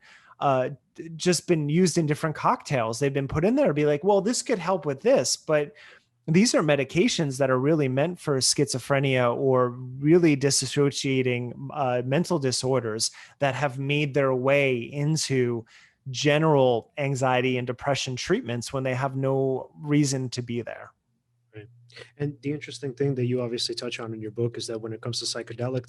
just been used in different cocktails. They've been put in there to be like, well, this could help with this, but these are medications that are really meant for schizophrenia or really dissociating mental disorders that have made their way into general anxiety and depression treatments when they have no reason to be there.
And the interesting thing that you obviously touch on in your book is that when it comes to psychedelic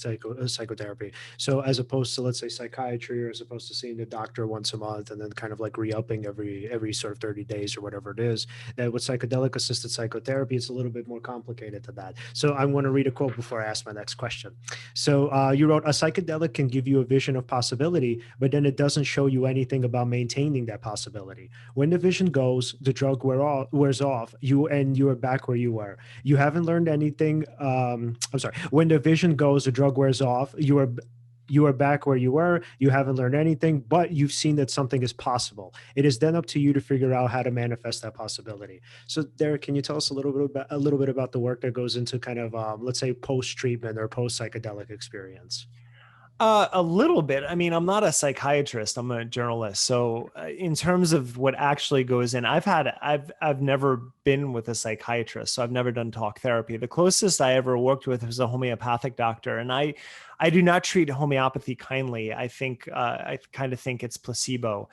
psychotherapy, so as opposed to, let's say, psychiatry, or as opposed to seeing the doctor once a month and then kind of like re-upping every sort of 30 days or whatever it is, that with psychedelic-assisted psychotherapy, it's a little bit more complicated than that. So I want to read a quote before I ask my next question. So you wrote, a psychedelic can give you a vision of possibility, but then it doesn't show you anything about maintaining that possibility. When the vision goes, the drug wears off, you are back where you were. You haven't learned anything. When the vision goes, the drug wears off. You are back where you were. You haven't learned anything, but you've seen that something is possible. It is then up to you to figure out how to manifest that possibility. So, Derek, can you tell us a little bit about the work that goes into kind of, let's say, post-treatment or post-psychedelic experience?
A little bit. I mean, I'm not a psychiatrist. I'm a journalist. So in terms of what actually goes in, I've never been with a psychiatrist. So I've never done talk therapy. The closest I ever worked with was a homeopathic doctor. And I do not treat homeopathy kindly. I kind of think it's placebo.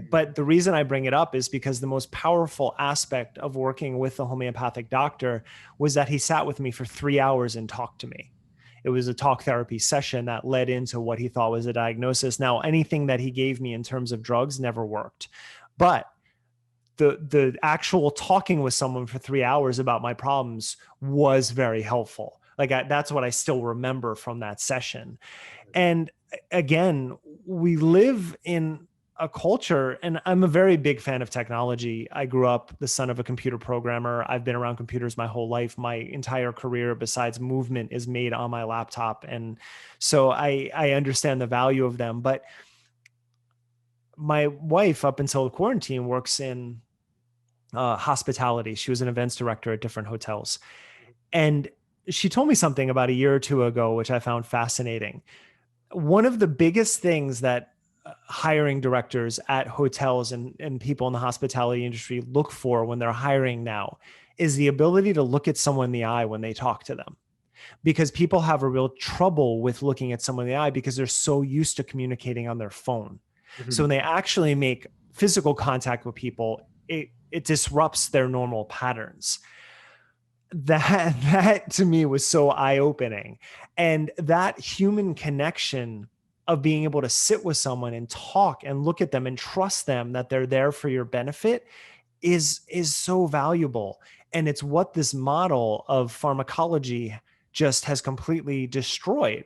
But the reason I bring it up is because the most powerful aspect of working with a homeopathic doctor was that he sat with me for 3 hours and talked to me. It was a talk therapy session that led into what he thought was a diagnosis. Now, anything that he gave me in terms of drugs never worked, but the actual talking with someone for 3 hours about my problems was very helpful. That's what I still remember from that session. And again, we live in a culture, and I'm a very big fan of technology. I grew up the son of a computer programmer. I've been around computers my whole life. My entire career, besides movement, is made on my laptop. And so I understand the value of them. But my wife, up until quarantine, works in hospitality. She was an events director at different hotels. And she told me something about a year or two ago, which I found fascinating. One of the biggest things that hiring directors at hotels and people in the hospitality industry look for when they're hiring now is the ability to look at someone in the eye when they talk to them. Because people have a real trouble with looking at someone in the eye because they're so used to communicating on their phone. So when they actually make physical contact with people, it disrupts their normal patterns. That to me was so eye-opening. And that human connection of being able to sit with someone and talk and look at them and trust them that they're there for your benefit is so valuable. And it's what this model of pharmacology just has completely destroyed.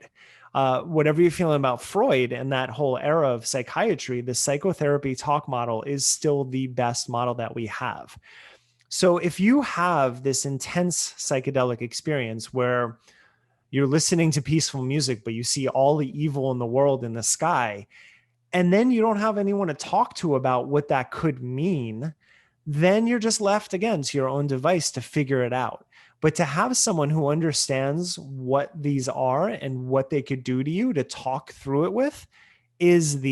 Whatever you're feeling about Freud and that whole era of psychiatry, the psychotherapy talk model is still the best model that we have. So if you have this intense psychedelic experience where you're listening to peaceful music, but you see all the evil in the world in the sky, and then you don't have anyone to talk to about what that could mean, then you're just left again to your own device to figure it out. But to have someone who understands what these are and what they could do to you to talk through it with is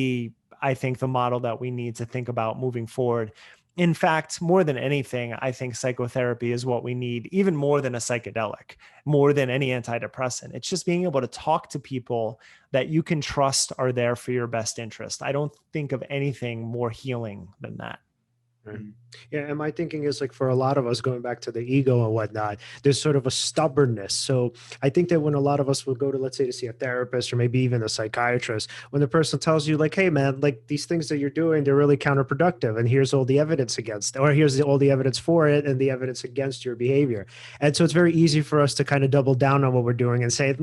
I think the model that we need to think about moving forward. In fact, more than anything, I think psychotherapy is what we need, even more than a psychedelic, more than any antidepressant. It's just being able to talk to people that you can trust are there for your best interest. I don't think of anything more healing than that.
Right. Yeah, and my thinking is like for a lot of us, going back to the ego and whatnot, there's sort of a stubbornness. So I think that when a lot of us will go to, let's say, to see a therapist or maybe even a psychiatrist, when the person tells you like, hey man, like these things that you're doing, they're really counterproductive, and here's all the evidence against, or here's all the evidence for it and the evidence against your behavior. And so it's very easy for us to kind of double down on what we're doing and say,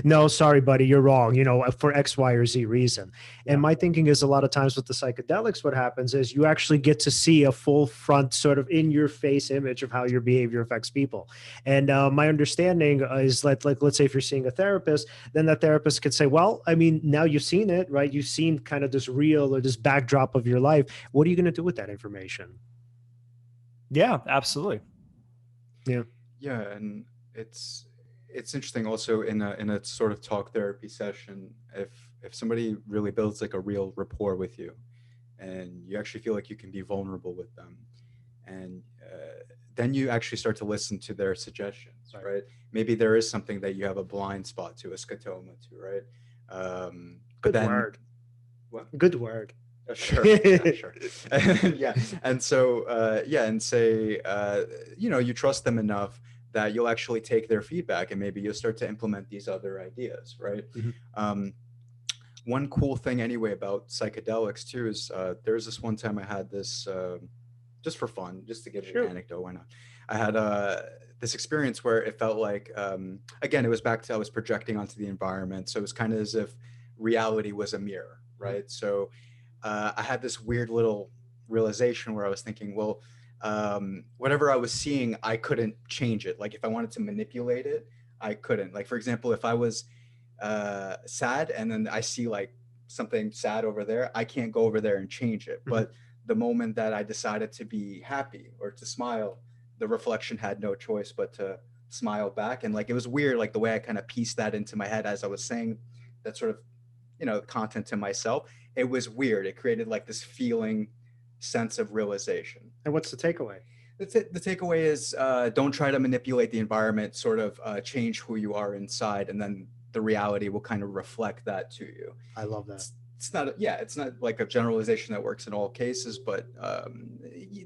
no, sorry, buddy, you're wrong, for X, Y, or Z reason. Yeah. And my thinking is a lot of times with the psychedelics, what happens is you actually get to see a full front sort of in your face image of how your behavior affects people. And my understanding is like, let's say if you're seeing a therapist, then that therapist could say, well, I mean, now you've seen it, right? You've seen kind of this real or this backdrop of your life. What are you going to do with that information?
Yeah, absolutely.
Yeah. Yeah. And it's interesting also in a sort of talk therapy session, if somebody really builds like a real rapport with you, and you actually feel like you can be vulnerable with them, and then you actually start to listen to their suggestions, right? Maybe there is something that you have a blind spot to, a scotoma to, right?
Good word. What? Good word.
Sure. Yeah, sure. Yeah. And so, and say, you trust them enough that you'll actually take their feedback, and maybe you'll start to implement these other ideas, right? Mm-hmm. One cool thing anyway about psychedelics too is there was this one time I had this just for fun, just to give you an anecdote, why not? I had this experience where it felt like, again, it was back to I was projecting onto the environment. So it was kind of as if reality was a mirror, right? Mm-hmm. So I had this weird little realization where I was thinking, well, whatever I was seeing, I couldn't change it. Like if I wanted to manipulate it, I couldn't. Like, for example, if I was sad and then I see like something sad over there, I can't go over there and change it. Mm-hmm. But the moment that I decided to be happy or to smile, the reflection had no choice but to smile back. And like it was weird, like the way I kind of pieced that into my head as I was saying that sort of content to myself. It was weird. It created like this feeling sense of realization.
And what's the takeaway?
The takeaway is don't try to manipulate the environment, sort of change who you are inside, and then the reality will kind of reflect that to you.
I love that.
It's not like a generalization that works in all cases, but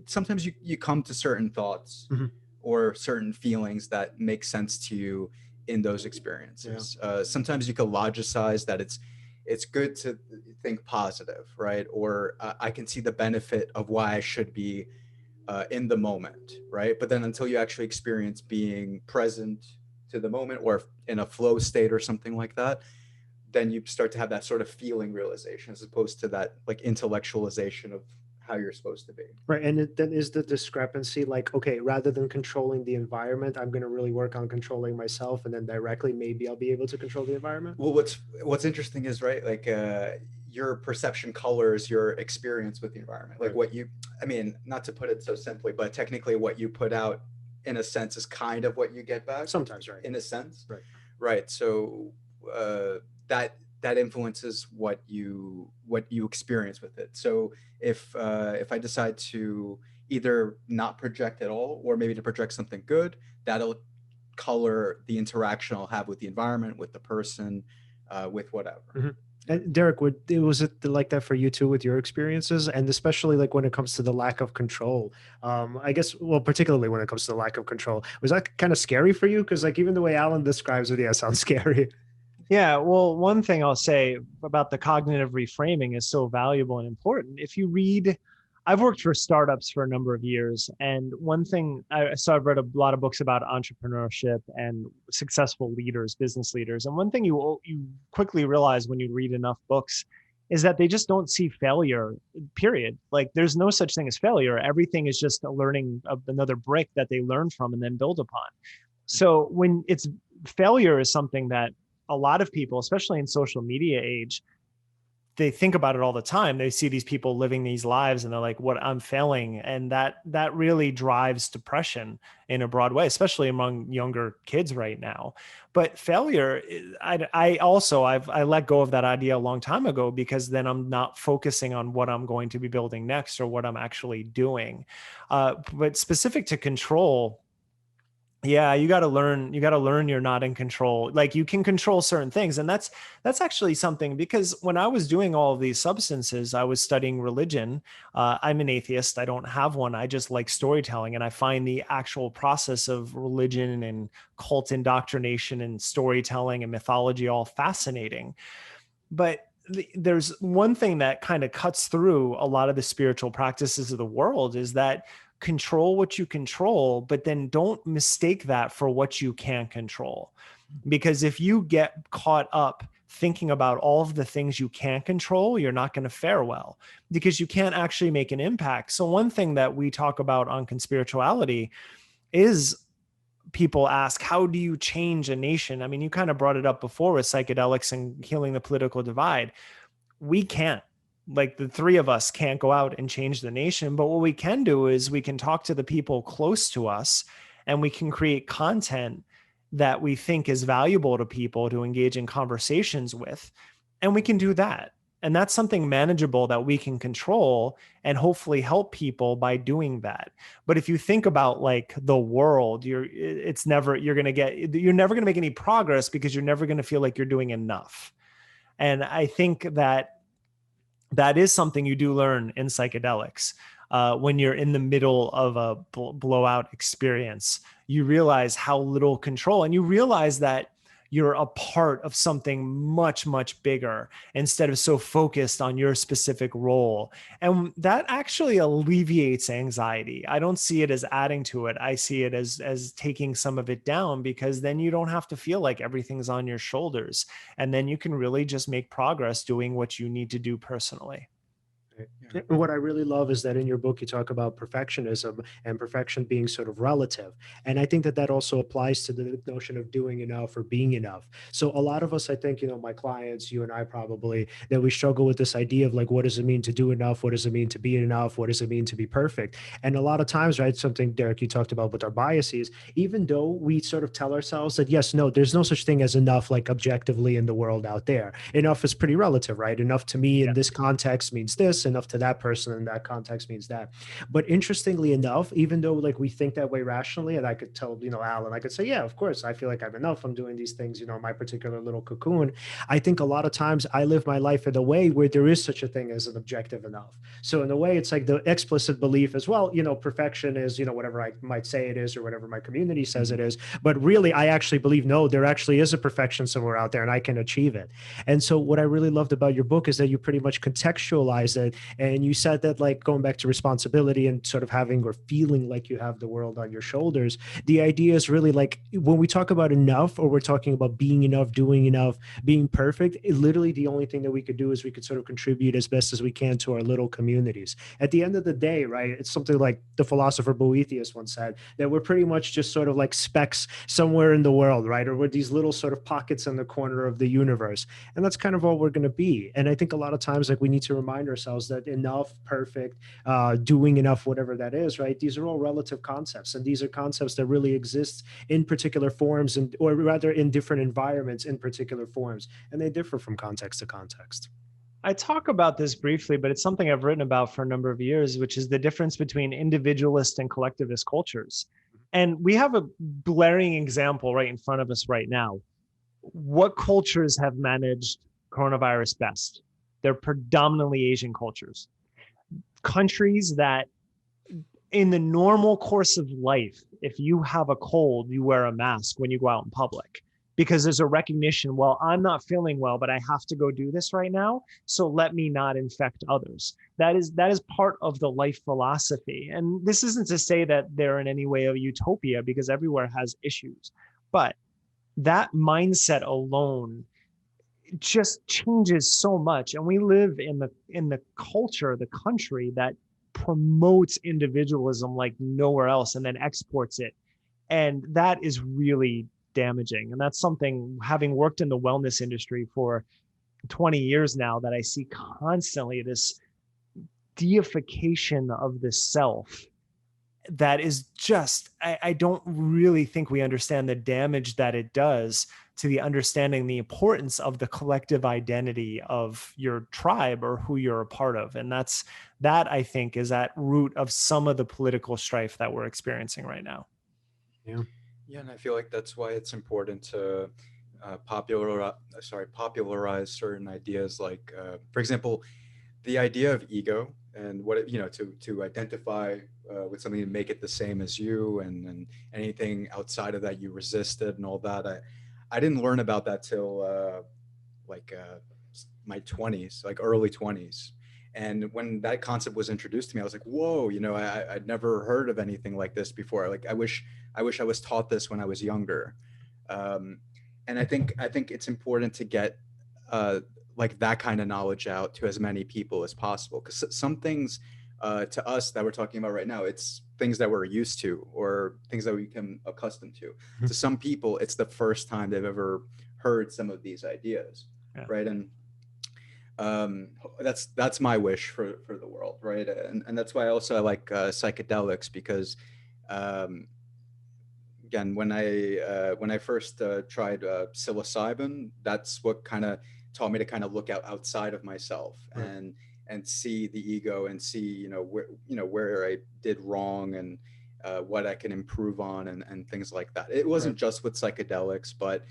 sometimes you come to certain thoughts mm-hmm. or certain feelings that make sense to you in those experiences. Yeah. Sometimes you can logicize that it's good to think positive, right? Or I can see the benefit of why I should be in the moment, right? But then until you actually experience being present to the moment or in a flow state or something like that, then you start to have that sort of feeling realization as opposed to that like intellectualization of how you're supposed to be.
Right. And then is the discrepancy like, okay, rather than controlling the environment, I'm going to really work on controlling myself, and then directly maybe I'll be able to control the environment?
Well, what's interesting is, right, like your perception colors your experience with the environment. Like what you, I mean, not to put it so simply, but technically what you put out in a sense is kind of what you get back.
Sometimes, right.
In a sense.
Right.
Right. So that influences what you experience with it. So if I decide to either not project at all, or maybe to project something good, that'll color the interaction I'll have with the environment, with the person, with whatever.
Mm-hmm. And Derek, was it like that for you too with your experiences, and especially like when it comes to the lack of control? I guess, well, particularly when it comes to the lack of control, was that kind of scary for you? Because like even the way Alan describes it, yeah, it sounds scary.
Yeah, well, one thing I'll say about the cognitive reframing is so valuable and important. If you read, I've worked for startups for a number of years, and one thing, I've read a lot of books about entrepreneurship and successful leaders, business leaders, and one thing you quickly realize when you read enough books is that they just don't see failure, period. Like there's no such thing as failure. Everything is just a learning of another brick that they learn from and then build upon. So when it's failure is something that a lot of people, especially in social media age, they think about it all the time. They see these people living these lives and they're like, what, I'm failing. And that really drives depression in a broad way, especially among younger kids right now. But failure, I let go of that idea a long time ago, because then I'm not focusing on what I'm going to be building next or what I'm actually doing. But specific to control, yeah, you got to learn you're not in control. Like you can control certain things. And that's actually something, because when I was doing all of these substances, I was studying religion. I'm an atheist. I don't have one. I just like storytelling. And I find the actual process of religion and cult indoctrination and storytelling and mythology all fascinating. But there's one thing that kind of cuts through a lot of the spiritual practices of the world, is that control what you control, but then don't mistake that for what you can't control. Because if you get caught up thinking about all of the things you can't control, you're not going to fare well, because you can't actually make an impact. So one thing that we talk about on Conspirituality is, people ask, how do you change a nation? I mean, you kind of brought it up before with psychedelics and healing the political divide. We can't. Like the three of us can't go out and change the nation, but what we can do is we can talk to the people close to us, and we can create content that we think is valuable to people to engage in conversations with. And we can do that. And that's something manageable that we can control and hopefully help people by doing that. But if you think about like the world, you're never going to make any progress, because you're never going to feel like you're doing enough. And I think that is something you do learn in psychedelics. When you're in the middle of a blowout experience, you realize how little control, and you realize that you're a part of something much, much bigger, instead of so focused on your specific role. And that actually alleviates anxiety. I don't see it as adding to it. I see it as taking some of it down, because then you don't have to feel like everything's on your shoulders. And then you can really just make progress doing what you need to do personally.
Yeah. What I really love is that in your book, you talk about perfectionism and perfection being sort of relative. And I think that also applies to the notion of doing enough or being enough. So a lot of us, I think, my clients, you and I probably, that we struggle with this idea of like, what does it mean to do enough? What does it mean to be enough? What does it mean to be perfect? And a lot of times, right, something, Derek, you talked about with our biases, even though we sort of tell ourselves that, yes, no, there's no such thing as enough, like objectively in the world out there. Enough is pretty relative, right? Enough to me in this context means this, enough to that person in that context means that. But interestingly enough, even though like we think that way rationally, and I could tell, Alan, I could say, yeah, of course, I feel like I'm enough. I'm doing these things, my particular little cocoon. I think a lot of times I live my life in a way where there is such a thing as an objective enough. So in a way, it's like the explicit belief as well, perfection is, whatever I might say it is, or whatever my community says it is. But really, I actually believe, no, there actually is a perfection somewhere out there and I can achieve it. And so what I really loved about your book is that you pretty much contextualize that right? And you said that, like, going back to responsibility and sort of having or feeling like you have the world on your shoulders, the idea is really like when we talk about enough, or we're talking about being enough, doing enough, being perfect, literally the only thing that we could do is we could sort of contribute as best as we can to our little communities. At the end of the day, right, it's something like the philosopher Boethius once said, that we're pretty much just sort of like specks somewhere in the world, right? Or we're these little sort of pockets in the corner of the universe. And that's kind of all we're going to be. And I think a lot of times, like, we need to remind ourselves that enough, perfect, doing enough, whatever that is, right? These are all relative concepts. And these are concepts that really exist in particular forms, and or rather in different environments in particular forms. And they differ from context to context.
I talk about this briefly, but it's something I've written about for a number of years, which is the difference between individualist and collectivist cultures. And we have a blaring example right in front of us right now. What cultures have managed coronavirus best? They're predominantly Asian cultures. Countries that in the normal course of life, if you have a cold, you wear a mask when you go out in public, because there's a recognition, well, I'm not feeling well, but I have to go do this right now, so let me not infect others. That is part of the life philosophy. And this isn't to say that they're in any way a utopia, because everywhere has issues. But that mindset alone just changes so much. And we live in the culture, the country that promotes individualism like nowhere else, and then exports it. And that is really damaging. And that's something, having worked in the wellness industry for 20 years now, that I see constantly, this deification of the self that is just, I don't really think we understand the damage that it does to the understanding, the importance of the collective identity of your tribe or who you're a part of. And that I think is at root of some of the political strife that we're experiencing right now.
Yeah.
Yeah, and I feel like that's why it's important to popularize certain ideas, like, for example, the idea of ego, and what to identify with something and make it the same as you, and anything outside of that you resisted and all that. I didn't learn about that till my 20s, like early 20s. And when that concept was introduced to me, I was like, whoa, I'd never heard of anything like this before. Like, I wish I was taught this when I was younger. And I think it's important to get like that kind of knowledge out to as many people as possible, because some things to us that we're talking about right now, it's things that we're used to, or things that we become accustomed to. To some people, it's the first time they've ever heard some of these ideas, yeah. Right? And that's my wish for the world, right? And that's why I like psychedelics, because again, when I first tried psilocybin, that's what kind of taught me to kind of look outside of myself, right, and see the ego, and see where I did wrong, and what I can improve on, and things like that. It wasn't just with psychedelics, but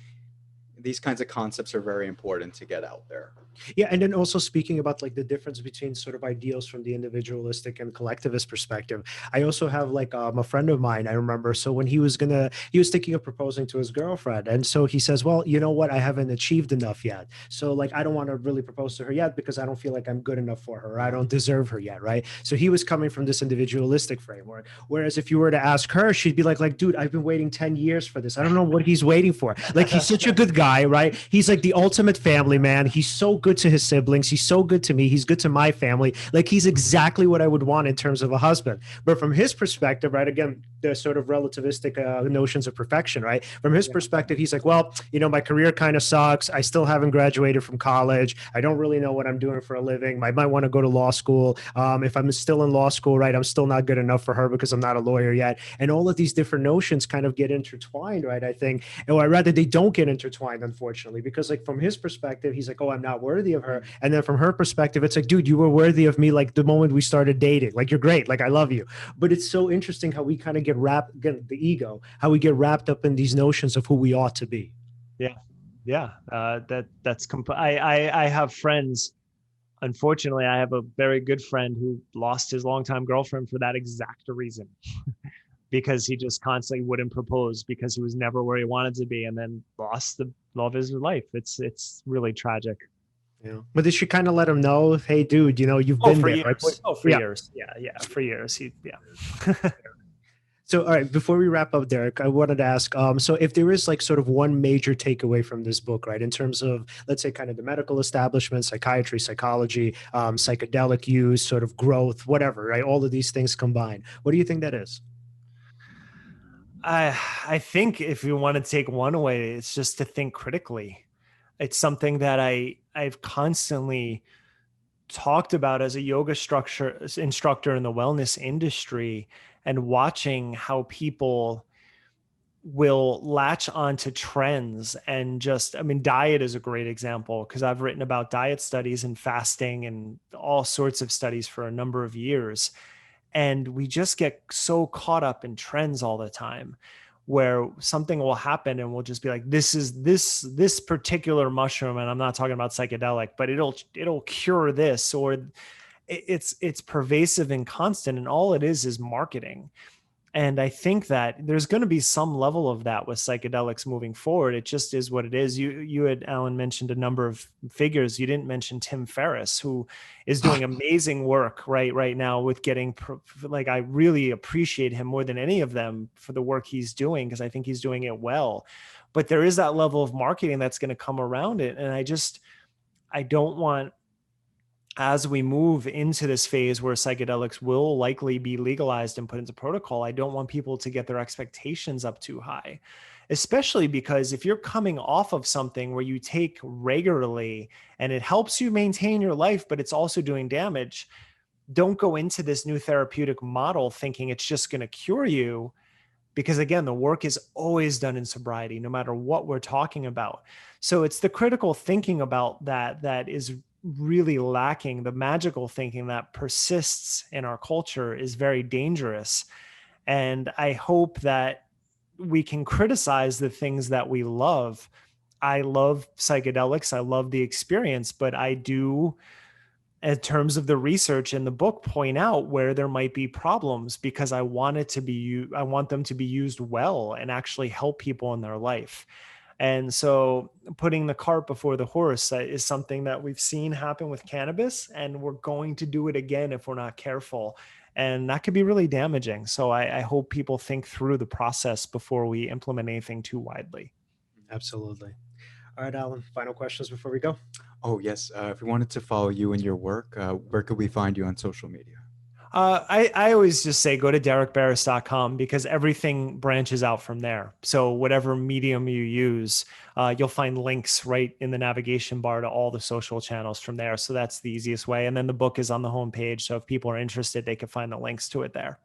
these kinds of concepts are very important to get out there.
Yeah, and then also speaking about like the difference between sort of ideals from the individualistic and collectivist perspective, I also have like a friend of mine, I remember. So when he was thinking of proposing to his girlfriend, and so he says, well, you know what, I haven't achieved enough yet, so like I don't want to really propose to her yet, because I don't feel like I'm good enough for her, or I don't deserve her yet, right? So he was coming from this individualistic framework, whereas if you were to ask her, she'd be like, dude, I've been waiting 10 years for this, I don't know what he's waiting for. Like, he's such a good guy, right? He's like the ultimate family man, he's so good to his siblings, he's so good to me, he's good to my family, like he's exactly what I would want in terms of a husband. But from his perspective, right, again, the sort of relativistic notions of perfection, right? From his perspective, he's like, well, my career kind of sucks, I still haven't graduated from college, I don't really know what I'm doing for a living, I might want to go to law school, if I'm still in law school, right, I'm still not good enough for her because I'm not a lawyer yet. And all of these different notions kind of get intertwined, right, I think, or rather they don't get intertwined, unfortunately, because like from his perspective, he's like, oh, I'm not worthy of her. And then from her perspective, it's like, dude, you were worthy of me like the moment we started dating, like you're great, like I love you. But it's so interesting how we kind of get the ego, how we get wrapped up in these notions of who we ought to be.
Yeah. I have friends. Unfortunately, I have a very good friend who lost his longtime girlfriend for that exact reason. Because he just constantly wouldn't propose, because he was never where he wanted to be, and then lost the love of his life. It's really tragic.
But did she kind of let him know, hey, dude, you've been
for
there,
years.
right?
For years. Yeah, for years.
So, all right, before we wrap up, Derek, I wanted to ask, so if there is like sort of one major takeaway from this book, right, in terms of, let's say, kind of the medical establishment, psychiatry, psychology, psychedelic use, sort of growth, whatever, right, all of these things combined, what do you think that is?
I think if you want to take one away, it's just to think critically. It's something that I've constantly talked about as a yoga instructor in the wellness industry, and watching how people will latch onto trends and diet is a great example, because I've written about diet studies and fasting and all sorts of studies for a number of years. And we just get so caught up in trends all the time, where something will happen and we'll just be like, this is this particular mushroom, and I'm not talking about psychedelic, but it'll cure this, or it's pervasive and constant, and all it is marketing. And I think that there's going to be some level of that with psychedelics moving forward. It just is what it is. You had, Alan, mentioned a number of figures. You didn't mention Tim Ferriss, who is doing amazing work right now with getting, like, I really appreciate him more than any of them for the work he's doing, because I think he's doing it well. But there is that level of marketing that's going to come around it. And I don't want, as we move into this phase where psychedelics will likely be legalized and put into protocol, I don't want people to get their expectations up too high, especially because if you're coming off of something where you take regularly and it helps you maintain your life, but it's also doing damage, don't go into this new therapeutic model thinking it's just going to cure you. Because again, the work is always done in sobriety, no matter what we're talking about. So it's the critical thinking about that is really lacking. The magical thinking that persists in our culture is very dangerous. And I hope that we can criticize the things that we love. I love psychedelics. I love the experience, but I do, in terms of the research in the book, point out where there might be problems, because I want them to be used well and actually help people in their life. And so putting the cart before the horse is something that we've seen happen with cannabis, and we're going to do it again if we're not careful. And that could be really damaging. So I hope people think through the process before we implement anything too widely.
Absolutely. All right, Alan, final questions before we go.
Oh, yes. If we wanted to follow you and your work, where could we find you on social media?
I always just say go to derekberes.com, because everything branches out from there. So whatever medium you use, you'll find links right in the navigation bar to all the social channels from there. So that's the easiest way. And then the book is on the homepage. So if people are interested, they can find the links to it there.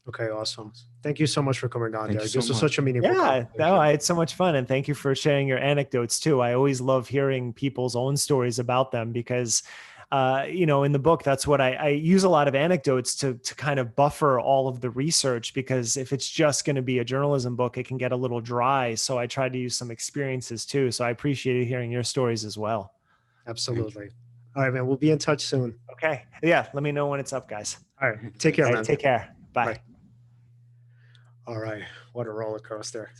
Okay, awesome. Thank you so much for coming on, Derek. This was such a meaningful
conversation. No, I had so much fun. And thank you for sharing your anecdotes too. I always love hearing people's own stories about them, because in the book, that's what I use a lot of anecdotes to kind of buffer all of the research, because if it's just going to be a journalism book, it can get a little dry. So I try to use some experiences too. So I appreciated hearing your stories as well.
Absolutely. All right, man. We'll be in touch soon.
Okay. Yeah. Let me know when it's up, guys.
All right. Take care, man.
Take care. Bye.
Bye. All right. What a roller coaster.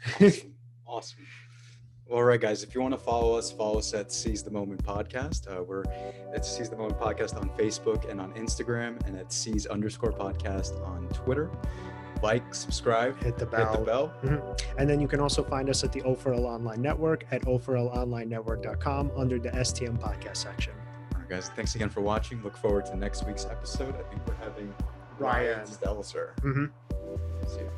Awesome. All right, guys, if you want to follow us at Seize the Moment Podcast. We're at Seize the Moment Podcast on Facebook and on Instagram, and at Seize_podcast on Twitter. Like, subscribe,
hit the bell.
Mm-hmm.
And then you can also find us at the O4L Online Network at O4LOnlineNetwork.com under the STM podcast section.
All right, guys, thanks again for watching. Look forward to next week's episode. I think we're having Ryan Stelzer.
Mm-hmm.
See you.